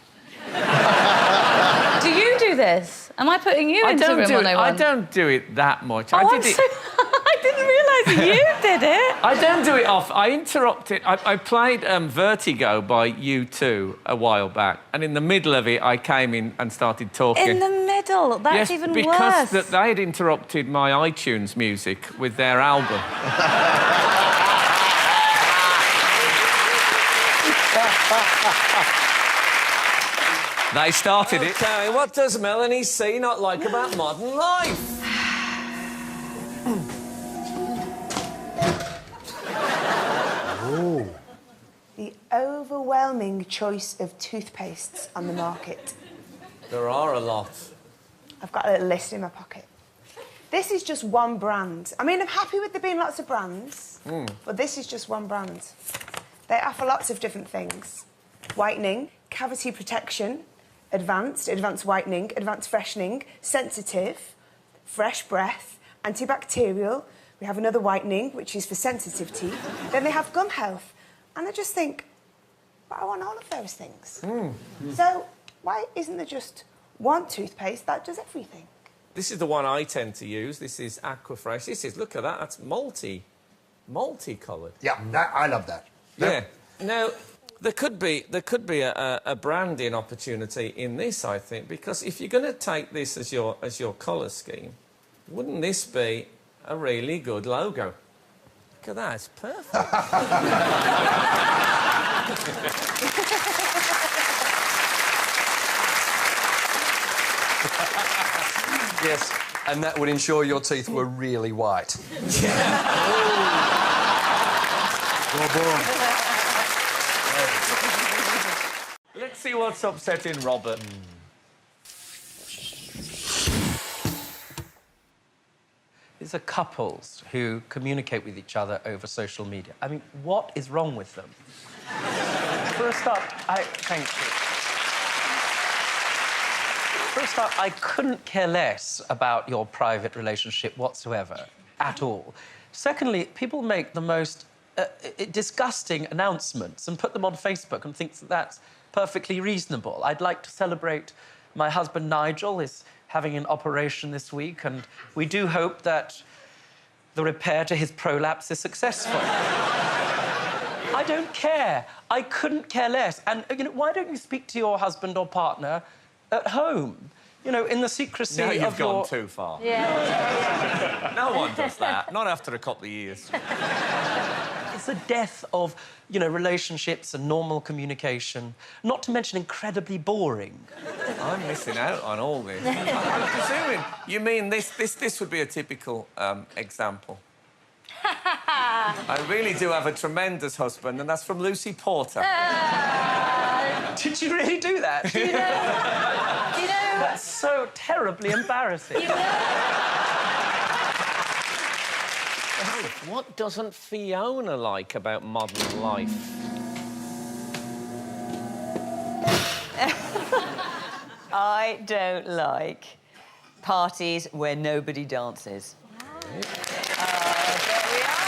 Do you do this? Am I putting you into Room 101? I don't do it that much. Oh, I did it. I didn't realise you did it. I don't do it off. I interrupt it. I played Vertigo by U2 a while back, and in the middle of it, I came in and started talking. In the middle? That's even worse. Yes, because they had interrupted my iTunes music with their album. They started it. Okay, what does Melanie C not like about modern life? Ooh. The overwhelming choice of toothpastes on the market. There are a lot. I've got a little list in my pocket. This is just one brand. I mean, I'm happy with there being lots of brands, but this is just one brand. They offer lots of different things. Whitening, cavity protection, advanced whitening, advanced freshening, sensitive, fresh breath, antibacterial. We have another whitening, which is for sensitive teeth. Then they have gum health. And I just think, but I want all of those things. So why isn't there just one toothpaste that does everything? This is the one I tend to use. This is Aquafresh. This is, look at that, that's multi-coloured. Yeah, I love that. Yeah. Now, there could be a branding opportunity in this, I think, because if you're going to take this as your colour scheme, wouldn't this be a really good logo? Look at that, it's perfect. Yes, and that would ensure your teeth were really white. Let's see what's upsetting Robert. These are couples who communicate with each other over social media. I mean, what is wrong with them? For a start, thank you. For a start, I couldn't care less about your private relationship whatsoever, at all. Secondly, people make the most disgusting announcements and put them on Facebook and think that that's perfectly reasonable. I'd like to celebrate my husband, Nigel, is having an operation this week, and we do hope that the repair to his prolapse is successful. I don't care. I couldn't care less. And, you know, why don't you speak to your husband or partner at home? You know, in the secrecy of your... Now you've gone too far. Yeah. No one does that. Not after a couple of years. It's the death of, you know, relationships and normal communication, not to mention incredibly boring. I'm missing out on all this. I'm presuming you mean this would be a typical example. I really do have a tremendous husband, and that's from Lucy Porter. Did you really do that? Do you know... That's so terribly embarrassing. You know... What doesn't Fiona like about modern life? I don't like parties where nobody dances. Wow. There we are.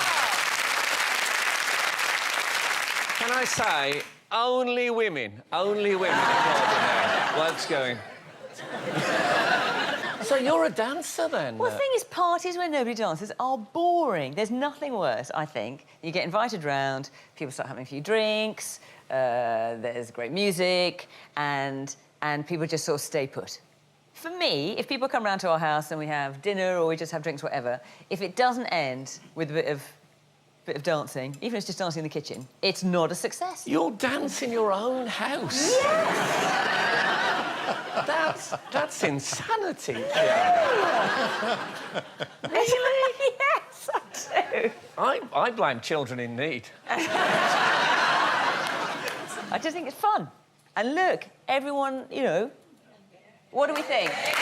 Can I say, only women applauding. Bloke's going. So you're a dancer, then? Well, the thing is, parties where nobody dances are boring. There's nothing worse, I think. You get invited round, people start having a few drinks, there's great music, and people just sort of stay put. For me, if people come round to our house and we have dinner or we just have drinks, whatever, if it doesn't end with a bit of dancing, even if it's just dancing in the kitchen, it's not a success. You'll dance in your own house? Yes! That's insanity. Really? Yes, I do. I blame children in need. I just think it's fun. And look, everyone, you know, what do we think? Yeah.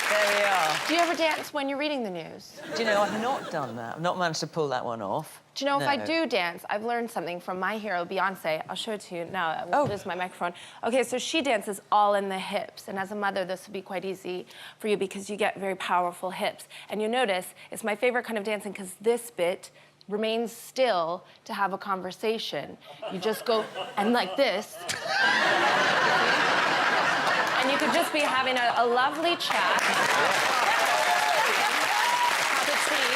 There we are. Do you ever dance when you're reading the news? Do you know, I've not done that. I've not managed to pull that one off. Do you know, if I No. do dance, I've learned something from my hero, Beyonce. I'll show it to you now. Oh. This is my microphone. Okay, so she dances all in the hips. And as a mother, this will be quite easy for you because you get very powerful hips. And you notice, it's my favorite kind of dancing because this bit remains still to have a conversation. You just go, and like this. And you could just be having a lovely chat. Have a tea.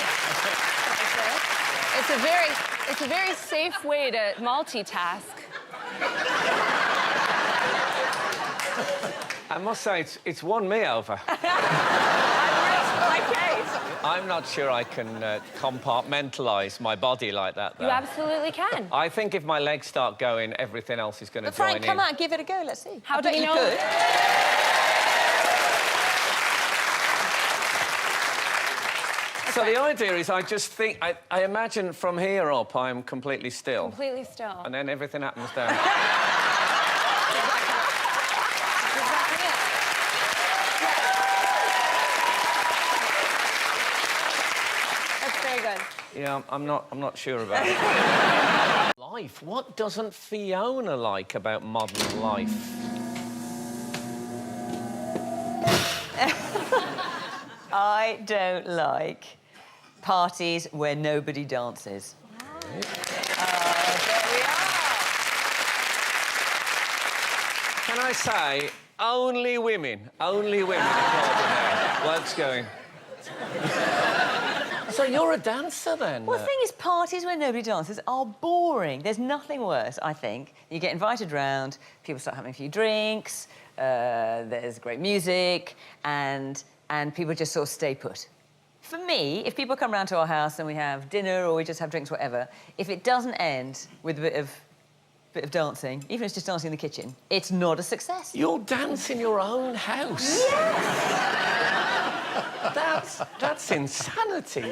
Like this. It's a very safe way to multitask. I must say, it's won me over. My case. I'm not sure I can compartmentalize my body like that, though. You absolutely can. I think if my legs start going, everything else is going to But join Frank, in. come on, give it a go. Let's see. How I do bet you you know? could. So the idea is I just think... I imagine from here up I'm completely still. Completely still. And then everything happens down. That's very good. Yeah, I'm not sure about it. Life. What doesn't Fiona like about modern life? I don't like parties where nobody dances. Right. There we are. Can I say, only women involved in there. Blokes going... So you're a dancer, then? Well, the thing is, parties where nobody dances are boring. There's nothing worse, I think. You get invited round, people start having a few drinks, there's great music, and people just sort of stay put. For me, if people come round to our house and we have dinner or we just have drinks, whatever, if it doesn't end with a bit of dancing, even if it's just dancing in the kitchen, it's not a success. You'll dance in your own house? Yes! That's insanity. Really?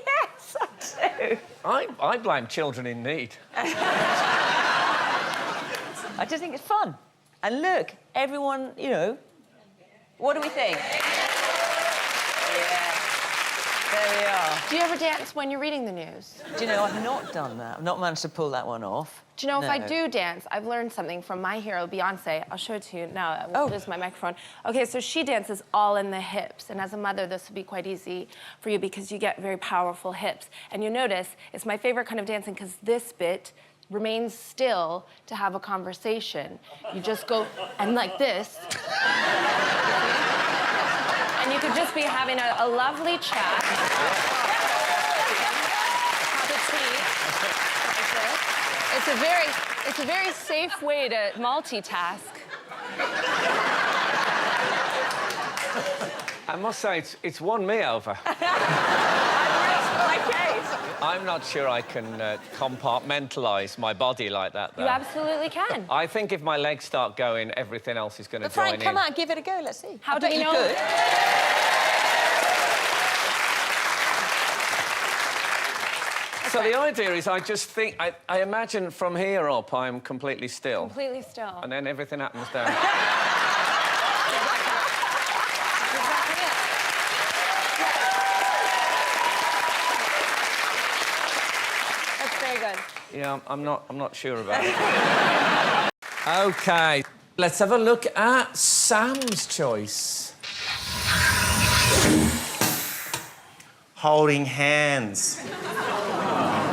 Yes, I do. I blame children in need. I just think it's fun. And look, everyone, you know, what do we think? Yeah. There we are. Do you ever dance when you're reading the news? Do you know, I've not done that. I've not managed to pull that one off. Do you know, if I No. do dance, I've learned something from my hero, Beyonce. I'll show it to you now. Oh. This is my microphone. Okay, so she dances all in the hips. And as a mother, this will be quite easy for you because you get very powerful hips. And you notice, it's my favorite kind of dancing because this bit remains still to have a conversation. You just go, and like this. And you could just be having a lovely chat. Have a tea. Like this. It's a very safe way to multitask. I must say, it's won me over. My case. I'm not sure I can compartmentalize my body like that, though. You absolutely can. I think if my legs start going, everything else is going to But join Frank, in. come on, give it a go. Let's see. How I do bet you you know? could. So the idea is I just think... I imagine from here up I'm completely still. Completely still. And then everything happens down. That's very good. Yeah, I'm not sure about it. OK, let's have a look at Sam's choice. Holding hands.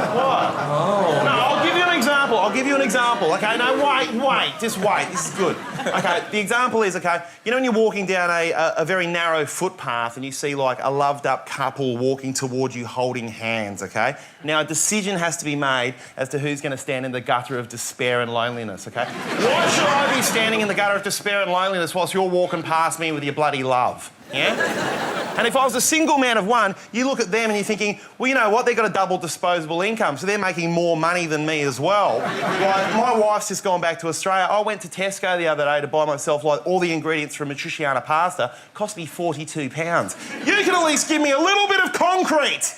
What? Oh. No, I'll give you an example. I'll give you an example. OK, no, wait, just wait. This is good. OK, the example is, OK, you know when you're walking down a very narrow footpath and you see, like, a loved-up couple walking towards you holding hands, OK? Now, a decision has to be made as to who's going to stand in the gutter of despair and loneliness, OK? Why should I be standing in the gutter of despair and loneliness whilst you're walking past me with your bloody love? Yeah? And if I was a single man of one, you look at them and you're thinking, well, you know what, they've got a double disposable income, so they're making more money than me as well. Like, my wife's just gone back to Australia. I went to Tesco the other day to buy myself, like, all the ingredients for matriciana pasta. Cost me £42. You can at least give me a little bit of concrete.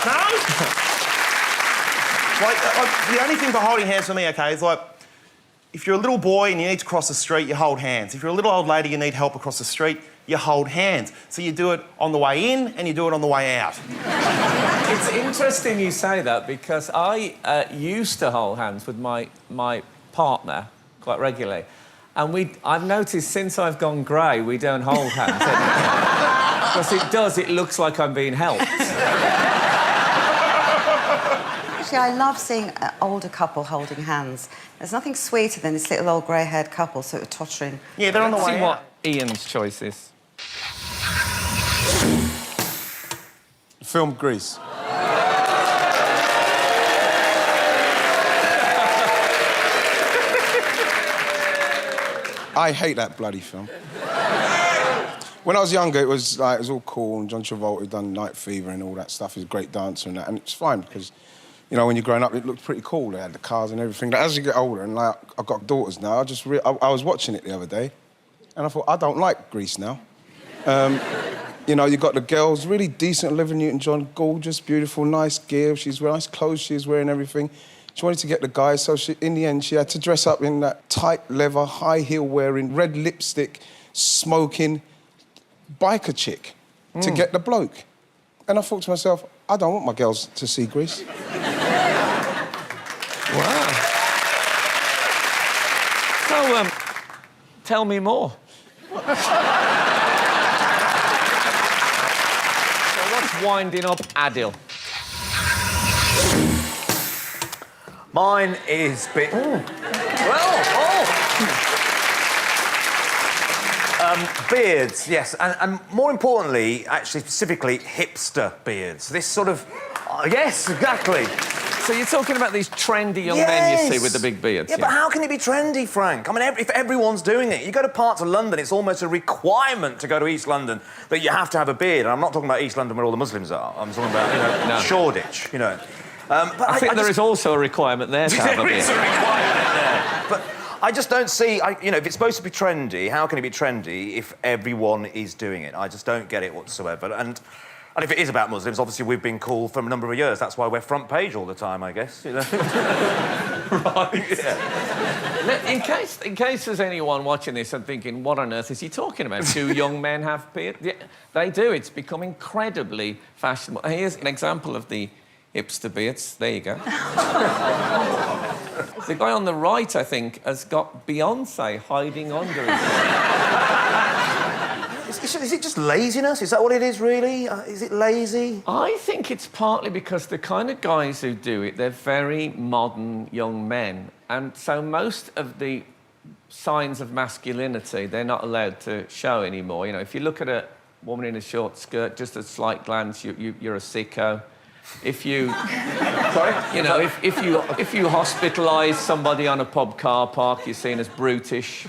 No? Like, the only thing for holding hands for me, OK, is like, if you're a little boy and you need to cross the street, you hold hands. If you're a little old lady and you need help across the street, you hold hands. So you do it on the way in and you do it on the way out. It's interesting you say that because I used to hold hands with my partner quite regularly. And I've noticed since I've gone grey, we don't hold hands because it looks like I'm being helped. Actually, I love seeing an older couple holding hands. There's nothing sweeter than this little old grey-haired couple sort of tottering. Yeah, they're on the way out. What Ian's choice is. Film Grease. I hate that bloody film. When I was younger, it was all cool, and John Travolta had done Night Fever and all that stuff. He's a great dancer and that, and it's fine because, you know, when you're growing up, it looked pretty cool. They had the cars and everything. But as you get older, and like I've got daughters now, I was watching it the other day, and I thought I don't like Grease now. You know, you got the girls, really decent, Olivia Newton-John, gorgeous, beautiful, nice gear. She's nice clothes. She's wearing everything. She wanted to get the guys, so in the end, she had to dress up in that tight leather, high heel wearing, red lipstick, smoking biker chick to get the bloke. And I thought to myself, I don't want my girls to see Grease. Wow. So, tell me more. So what's winding up Adil? Mine is beards, yes, and more importantly, actually, specifically, hipster beards. This sort of... yes, exactly. So you're talking about these trendy young men you see with the big beards? Yeah, but how can it be trendy, Frank? I mean, if everyone's doing it, you go to parts of London, it's almost a requirement to go to East London that you have to have a beard. And I'm not talking about East London where all the Muslims are. I'm talking about, you know, Shoreditch, you know. But I think there is also a requirement there to have a beard. There is a requirement there. But I just don't see... you know, if it's supposed to be trendy, how can it be trendy if everyone is doing it? I just don't get it whatsoever. And if it is about Muslims, obviously we've been cool for a number of years. That's why we're front page all the time, I guess. You know? Right. Yeah. In case there's anyone watching this and thinking, what on earth is he talking about? Do young men have beards? Yeah, they do. It's become incredibly fashionable. Here's an example of the hipster beards. There you go. The guy on the right, I think, has got Beyonce hiding under his... Is it just laziness? Is that what it is, really? Is it lazy? I think it's partly because the kind of guys who do it, they're very modern young men. And so most of the signs of masculinity, they're not allowed to show anymore. You know, if you look at a woman in a short skirt, just a slight glance, you're a sicko. If you... Sorry? You know, if you hospitalise somebody on a pub car park, you're seen as brutish.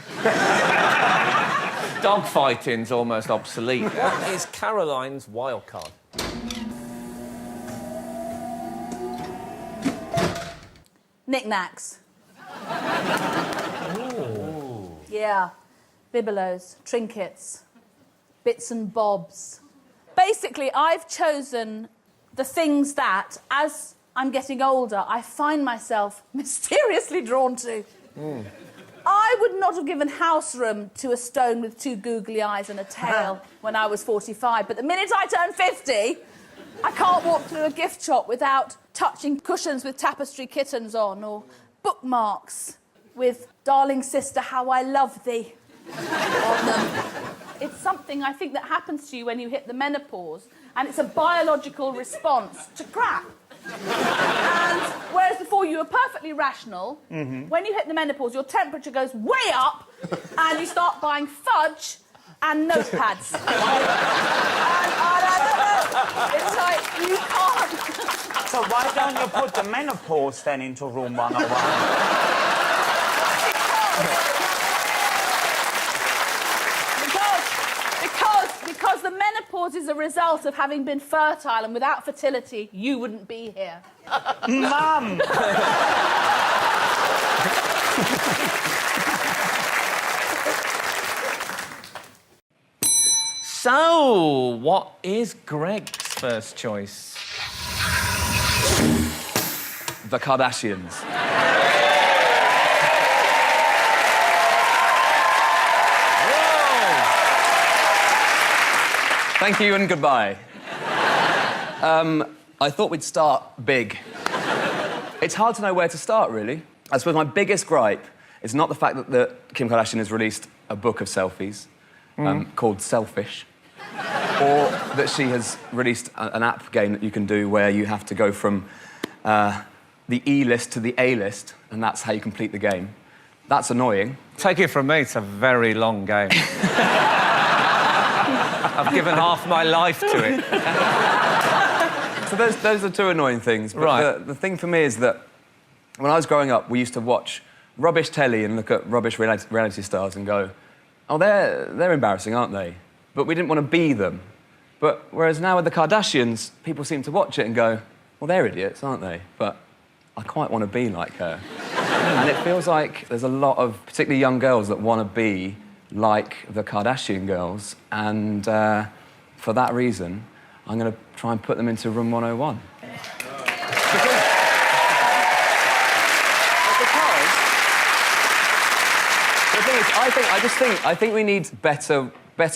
Dogfighting's almost obsolete. What is Caroline's wild card? Knickknacks. Yeah. Bibelots, trinkets, bits and bobs. Basically, I've chosen the things that, as I'm getting older, I find myself mysteriously drawn to. I would not have given house room to a stone with two googly eyes and a tail when I was 45, but the minute I turn 50, I can't walk through a gift shop without touching cushions with tapestry kittens on, or bookmarks with "Darling sister, how I love thee" on them. It's something something I think that happens to you when you hit the menopause, and it's a biological response to crap. And whereas before you were perfectly rational, when you hit the menopause, your temperature goes way up, and you start buying fudge and notepads. It's like, you can't. So why don't you put the menopause then into room 101? Because the menopause is a result of having been fertile, and without fertility, you wouldn't be here. Mum! So, what is Greg's first choice? The Kardashians. Thank you and goodbye. I thought we'd start big. It's hard to know where to start, really. I suppose my biggest gripe is not the fact that Kim Kardashian has released a book of selfies called Selfish, or that she has released an app game that you can do where you have to go from the E-list to the A-list, and that's how you complete the game. That's annoying. Take it from me, it's a very long game. I've given half my life to it. So those are two annoying things. But Right. the thing for me is that when I was growing up, we used to watch rubbish telly and look at rubbish reality stars and go, oh, they're embarrassing, aren't they? But we didn't want to be them. But whereas now with the Kardashians, people seem to watch it and go, well, they're idiots, aren't they? But I quite want to be like her. And it feels like there's a lot of particularly young girls that want to be like the Kardashian girls, and for that reason, I'm going to try and put them into room 101. I think we need better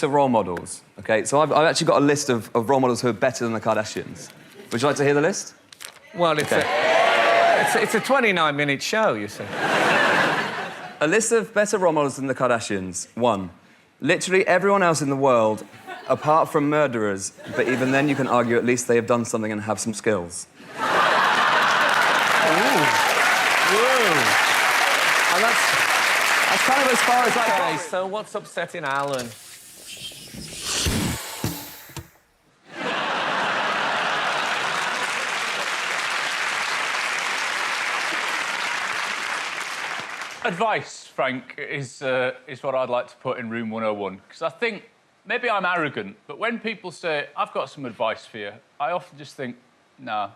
role models. Okay, so I've actually got a list of role models who are better than the Kardashians. Would you like to hear the list? Well, it's a 29-minute show, you see. A list of better role models than the Kardashians. 1. Literally everyone else in the world, apart from murderers, but even then you can argue at least they have done something and have some skills. Ooh. Whoa. And that's kind of as far as I go. Okay, so what's upsetting Alan? Advice, Frank, is what I'd like to put in room 101, because I think maybe I'm arrogant, but when people say, I've got some advice for you, I often just think, nah.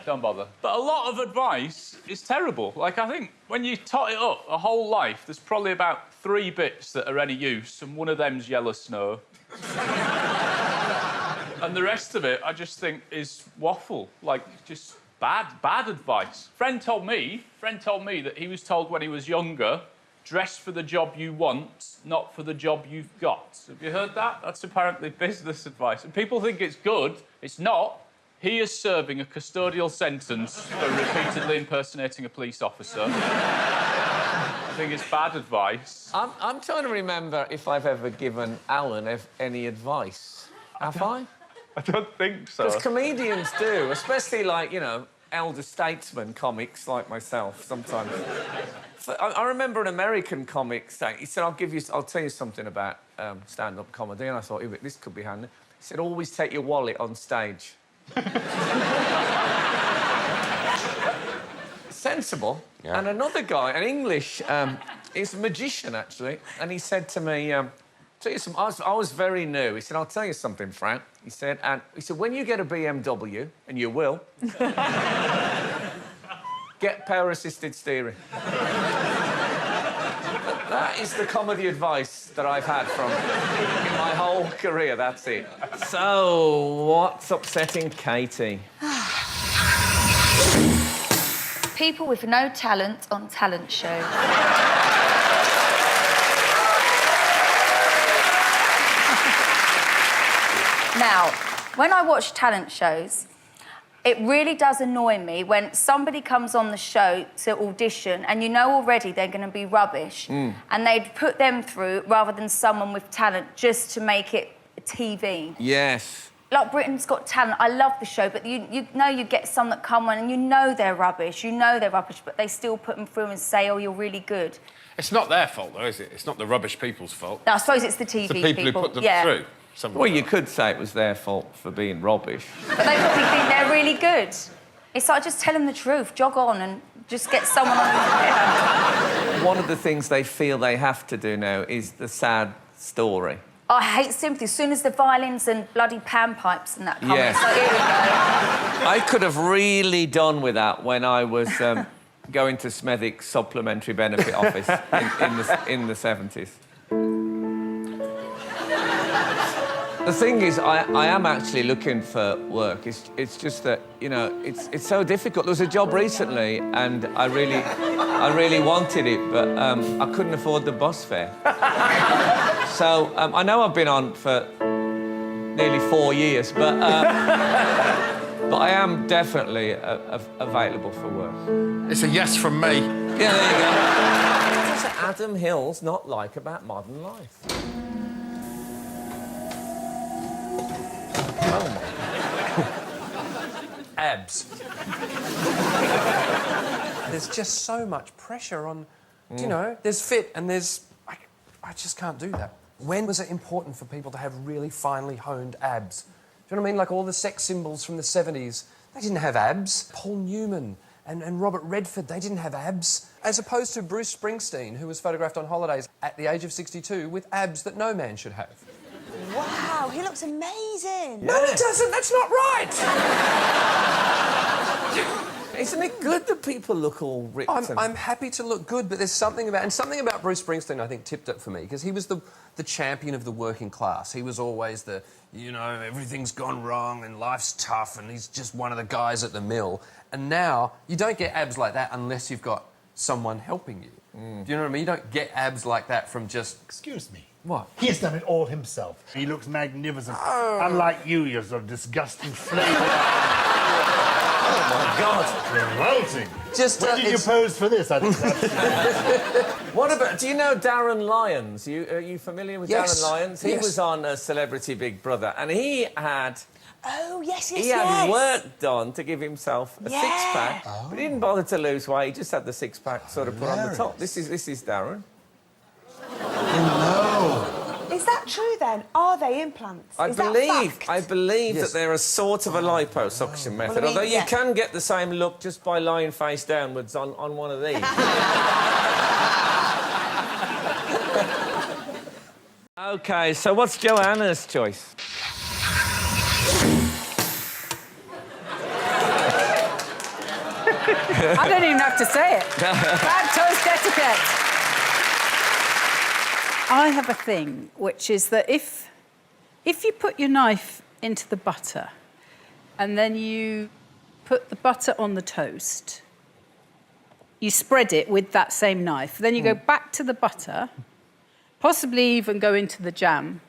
Don't bother. But a lot of advice is terrible. Like, I think when you tot it up a whole life, there's probably about 3 bits that are any use, and one of them's yellow snow. And the rest of it, I just think, is waffle. Like, just bad advice. Friend told me that he was told when he was younger, dress for the job you want, not for the job you've got. Have you heard that? That's apparently business advice. And people think it's good. It's not. He is serving a custodial sentence for repeatedly impersonating a police officer. I think it's bad advice. I'm trying to remember if I've ever given Alan any advice. Have I? I don't think so. Because comedians do, especially, like, you know, elder statesman comics like myself sometimes. I remember an American comic saying, he said, I'll tell you something about stand-up comedy, and I thought, this could be handy. He said, always take your wallet on stage. Sensible. Yeah. And another guy, an English, he's a magician, actually, and he said to me, tell you some, I was very new. He said, I'll tell you something, Frank. He said, when you get a BMW, and you will, get power-assisted steering. That is the comedy advice that I've had from in my whole career, that's it. So, what's upsetting Katie? People with no talent on talent shows. Now, when I watch talent shows, It really does annoy me when somebody comes on the show to audition and you know already they're going to be rubbish and they'd put them through rather than someone with talent just to make it TV. Yes. Like Britain's Got Talent, I love the show, but you know you get some that come on and you know they're rubbish, but they still put them through and say, oh, you're really good. It's not their fault, though, is it? It's not the rubbish people's fault. No, I suppose it's the TV It's the people who put them through. Well, you could say it was their fault for being rubbish. But they probably think they're really good. It's like, just tell them the truth, jog on and just get someone on the... One of the things they feel they have to do now is the sad story. I hate sympathy. As soon as the violins and bloody panpipes and that come, Yes. it's like, here we go. I could have really done with that when I was going to Smethwick's supplementary benefit office in the 70s. The thing is, I am actually looking for work. It's just that, you know, it's so difficult. There was a job recently, and I really wanted it, but I couldn't afford the bus fare. So I know I've been on for nearly 4 years, but I am definitely available for work. It's a yes from me. Yeah, there you go. What does Adam Hills not like about modern life? Abs. There's just so much pressure on, you know, there's fit and there's... I just can't do that. When was it important for people to have really finely honed abs? Do you know what I mean? Like all the sex symbols from the 70s, they didn't have abs. Paul Newman and Robert Redford, they didn't have abs. As opposed to Bruce Springsteen, who was photographed on holidays at the age of 62 with abs that no man should have. Wow, he looks amazing. No, he doesn't. That's not right. Isn't it good that people look all ripped? I'm happy to look good, but there's something about Bruce Springsteen, I think, tipped it for me, because he was the champion of the working class. He was always the, you know, everything's gone wrong and life's tough, and he's just one of the guys at the mill. And now, you don't get abs like that unless you've got someone helping you. Do you know what I mean? You don't get abs like that from just... Excuse me. What? He has done it all himself. He looks magnificent. Unlike you, you're sort of disgusting flavour. Oh, my God. Revolting. When did you pose for this? I think that's... What about... Do you know Darren Lyons? Are you familiar with Yes. Darren Lyons? He Yes. was on Celebrity Big Brother, and he had... Oh, yes, He had work done to give himself a six-pack, but he didn't bother to lose weight. He just had the six-pack sort of put on the top. This is Darren. Oh, Is that true, then? Are they implants? I Is that fact? believe Yes. that they're a sort of a liposuction method, Well, I mean, although you yeah. can get the same look just by lying face downwards on one of these. OK, so what's Joanna's choice? I don't even have to say it. Bad toast etiquette. I have a thing, which is that if you put your knife into the butter and then you put the butter on the toast, you spread it with that same knife, then you go back to the butter, possibly even go into the jam,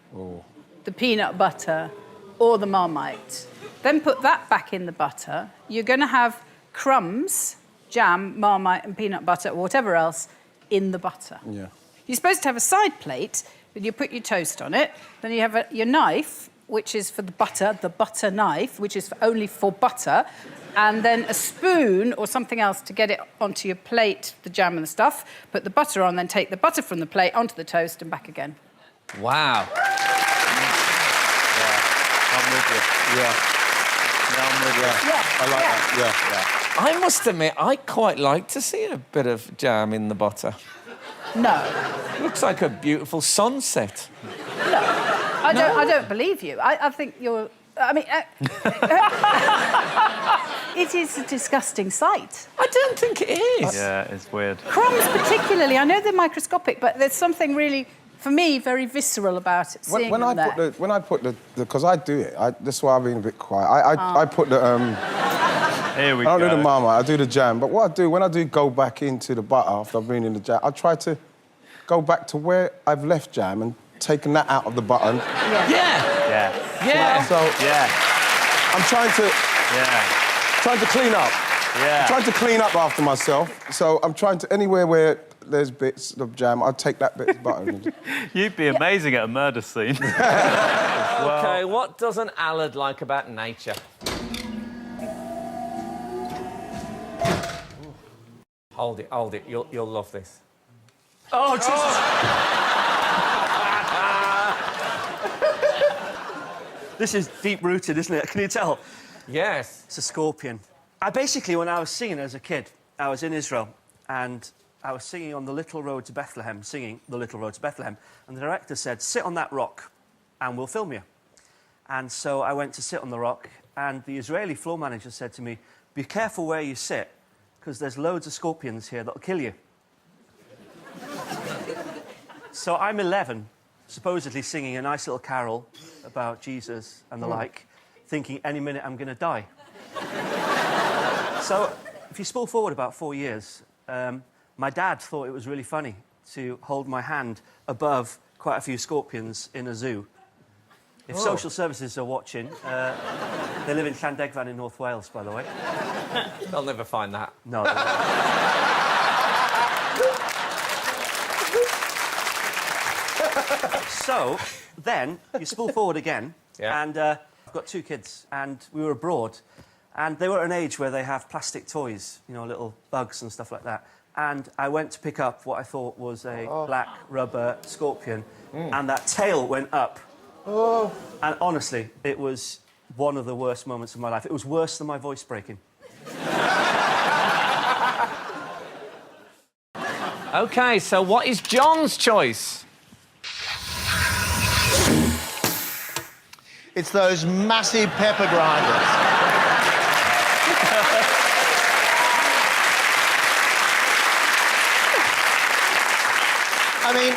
the peanut butter or the Marmite, then put that back in the butter, you're going to have crumbs, jam, Marmite and peanut butter or whatever else in the butter. Yeah. You're supposed to have a side plate, but you put your toast on it. Then you have your knife, which is for the butter knife, which is only for butter, and then a spoon or something else to get it onto your plate, the jam and the stuff. Put the butter on, then take the butter from the plate onto the toast and back again. Wow. I'm with you. Yeah. I'm with you. I like that. Yeah. I must admit, I quite like to see a bit of jam in the butter. No. Looks like a beautiful sunset. I don't believe you. I think you're... I mean... it is a disgusting sight. I don't think it is. Yeah, it's weird. Crumbs particularly. I know they're microscopic, but there's something really, for me, very visceral about it, seeing them there. When I put the... Because I do it. That's why I've been a bit quiet. I put the... Here we I don't go. do the Marmite, I do the jam. But what I do, when I do go back into the butter after I've been in the jam, I try to go back to where I've left jam and taken that out of the butter. Yeah. Yeah. Yeah. So Yeah. I'm trying to... Yeah. trying to clean up. Yeah. I'm trying to clean up after myself. So I'm trying to... Anywhere where there's bits of jam, I'll take that bit of butter. You'd be amazing at a murder scene. OK, what doesn't Allard like about nature? Hold it. You'll love this. Oh, Jesus! This is deep-rooted, isn't it? Can you tell? Yes. It's a scorpion. Basically, when I was singing as a kid, I was in Israel, and I was singing on the Little Road to Bethlehem, and the director said, sit on that rock, and we'll film you. And so I went to sit on the rock, and the Israeli floor manager said to me, be careful where you sit, because there's loads of scorpions here that'll kill you. So I'm 11, supposedly singing a nice little carol about Jesus and the like, thinking any minute I'm going to die. So if you spool forward about 4 years, my dad thought it was really funny to hold my hand above quite a few scorpions in a zoo. If social services are watching, they live in Llandegfan in North Wales, by the way. They'll never find that. No. So, then, you spool forward again, and I've got 2 kids, and we were abroad, and they were at an age where they have plastic toys, you know, little bugs and stuff like that. And I went to pick up what I thought was a black rubber scorpion, and that tail went up. Oh. And honestly, it was one of the worst moments of my life. It was worse than my voice breaking. OK, so what is John's choice? It's those massive pepper grinders. I mean,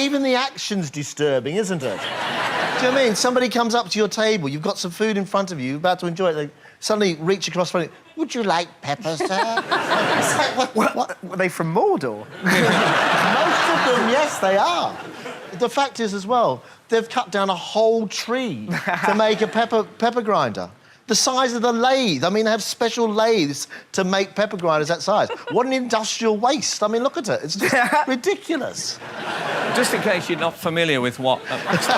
even the action's disturbing, isn't it? Do you know what I mean? Somebody comes up to your table, you've got some food in front of you, you're about to enjoy it, they suddenly reach across front of you, would you like peppers, sir? What? Were they from Mordor? Most of them, yes, they are. The fact is, as well, they've cut down a whole tree to make a pepper grinder. The size of the lathe. I mean, they have special lathes to make pepper grinders that size. What an industrial waste. I mean, look at it. It's just ridiculous. Just in case you're not familiar with what... Actually,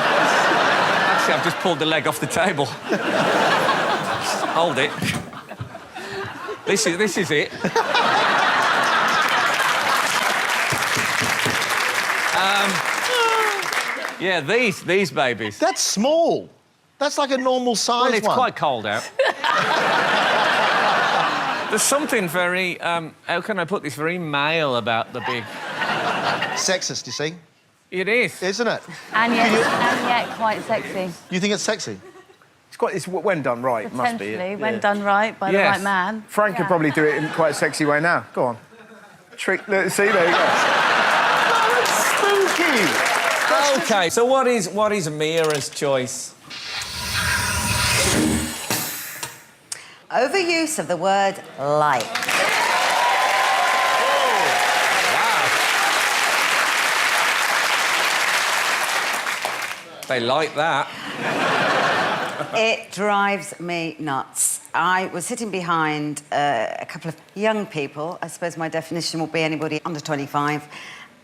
I've just pulled the leg off the table. Hold it. This is it. Yeah, these babies. That's small. That's like a normal size one. Well, it's quite cold out. There's something very, how can I put this, very male about the big... Sexist, you see? It is. Isn't it? And yet quite sexy. You think it's sexy? It's when done right, must be. Potentially, when done right by the right man. Frank could probably do it in quite a sexy way now. Go on. See, there you go. Spooky! OK, so what is Mira's choice? Overuse of the word like. They like that. It drives me nuts. I was sitting behind a couple of young people. I suppose my definition will be anybody under 25.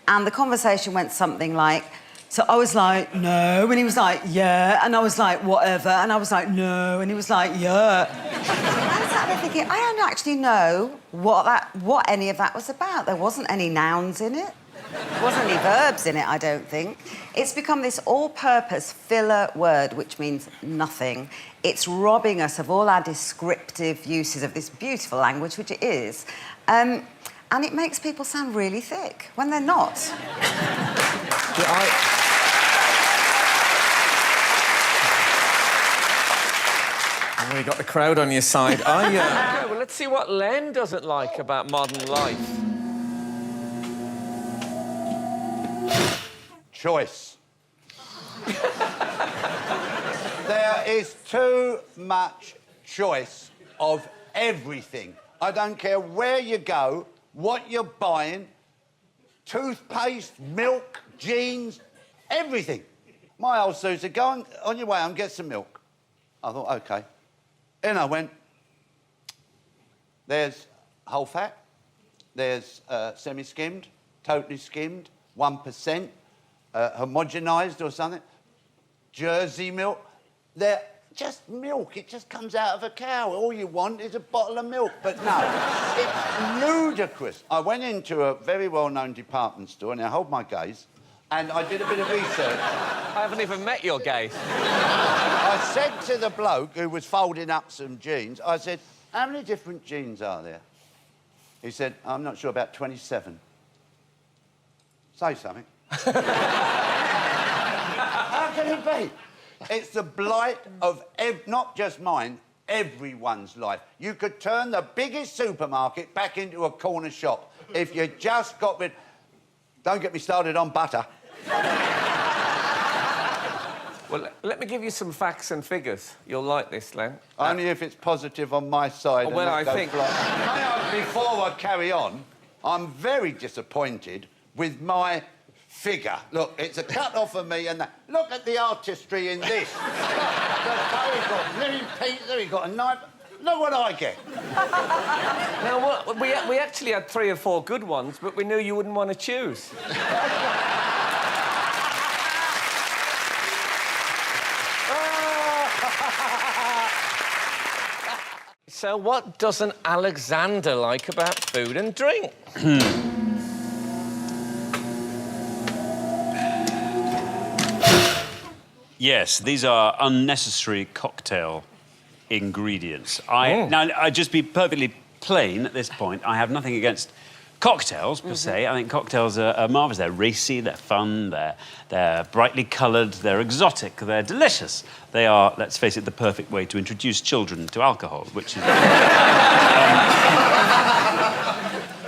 And the conversation went something like, so I was like, no, and he was like, yeah, and I was like, whatever, and I was like, no, and he was like, yeah. And I sat there thinking, I don't actually know what any of that was about. There wasn't any nouns in it. There wasn't any verbs in it, I don't think. It's become this all-purpose filler word, which means nothing. It's robbing us of all our descriptive uses of this beautiful language, which it is. And it makes people sound really thick when they're not. Oh, you got the crowd on your side. Okay, well, let's see what Len doesn't like about modern life. Choice. There is too much choice of everything. I don't care where you go, what you're buying, toothpaste, milk, jeans, everything. My old Sue said, go on your way home, get some milk. I thought, OK. In I went, There's whole fat. There's semi-skimmed, totally skimmed, 1%, homogenised or something. Jersey milk. They're just milk. It just comes out of a cow. All you want is a bottle of milk. But no, it's ludicrous. I went into a very well-known department store, and I hold my gaze, and I did a bit of research. I haven't even met your gaze. I said to the bloke who was folding up some jeans, I said, how many different jeans are there? He said, I'm not sure, about 27. Say something. How can it be? It's the blight of, not just mine, everyone's life. You could turn the biggest supermarket back into a corner shop if you just got rid... Don't get me started on butter. Well, let me give you some facts and figures. You'll like this, Len. Only if it's positive on my side. Well, I think... Before I carry on, I'm very disappointed with my figure. Look, it's a cut-off of me and that. Look at the artistry in this. He's got little pieces, he's got a knife. Look what I get. Now, we actually had 3 or 4 good ones, but we knew you wouldn't want to choose. So what doesn't Alexander like about food and drink? Yes, these are unnecessary cocktail ingredients. Now, I'd just be perfectly plain at this point. I have nothing against cocktails, per se. I think cocktails are marvellous. They're racy, they're fun, they're brightly coloured, they're exotic, they're delicious. They are, let's face it, the perfect way to introduce children to alcohol, which is...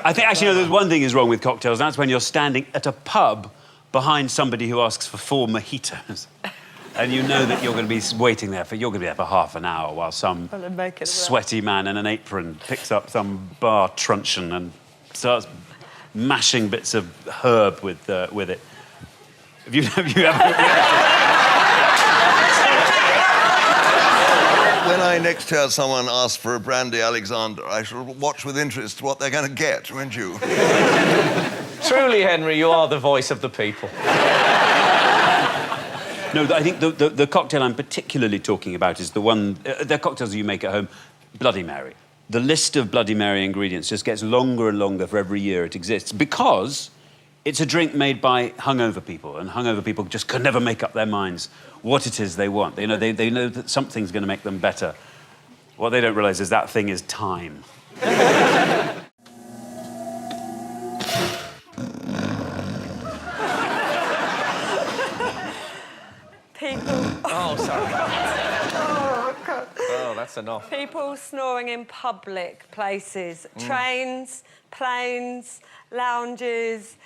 I think, actually, no, there's one thing is wrong with cocktails. That's when you're standing at a pub behind somebody who asks for 4 mojitos. And you know that you're going to be waiting there for half an hour while some sweaty man in an apron picks up some bar truncheon and starts mashing bits of herb with it. Have you ever... When I next hear someone ask for a brandy Alexander, I shall watch with interest what they're going to get, won't you? Truly, Henry, you are the voice of the people. No, I think the cocktail I'm particularly talking about is the one... the cocktails you make at home, Bloody Mary. The list of Bloody Mary ingredients just gets longer and longer for every year it exists because it's a drink made by hungover people, and hungover people just can never make up their minds what it is they want. They know that something's going to make them better. What they don't realise is that thing is time. Oh, sorry. Oh, God. Oh, that's enough. People snoring in public places. Trains, planes, lounges,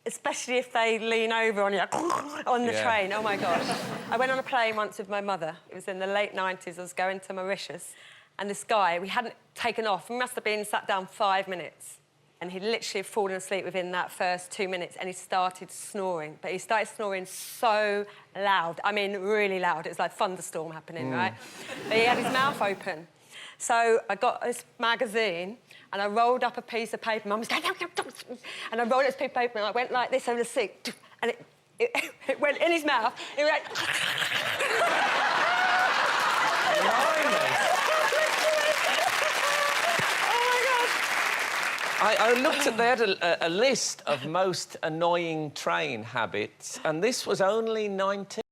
especially if they lean over on you, on the train. Oh, my gosh. I went on a plane once with my mother. It was in the late 90s. I was going to Mauritius. And this guy, we hadn't taken off. We must have been sat down 5 minutes. And he literally had fallen asleep within that first 2 minutes, and he started snoring. But he started snoring so loud. I mean, really loud. It was like thunderstorm happening, right? But he had his mouth open. So I got this magazine, and I rolled up a piece of paper. Mum was going... And I rolled this piece of paper, and I went like this over the seat. And it went in his mouth. It went... I looked at, they had a list of most annoying train habits, and this was only 19.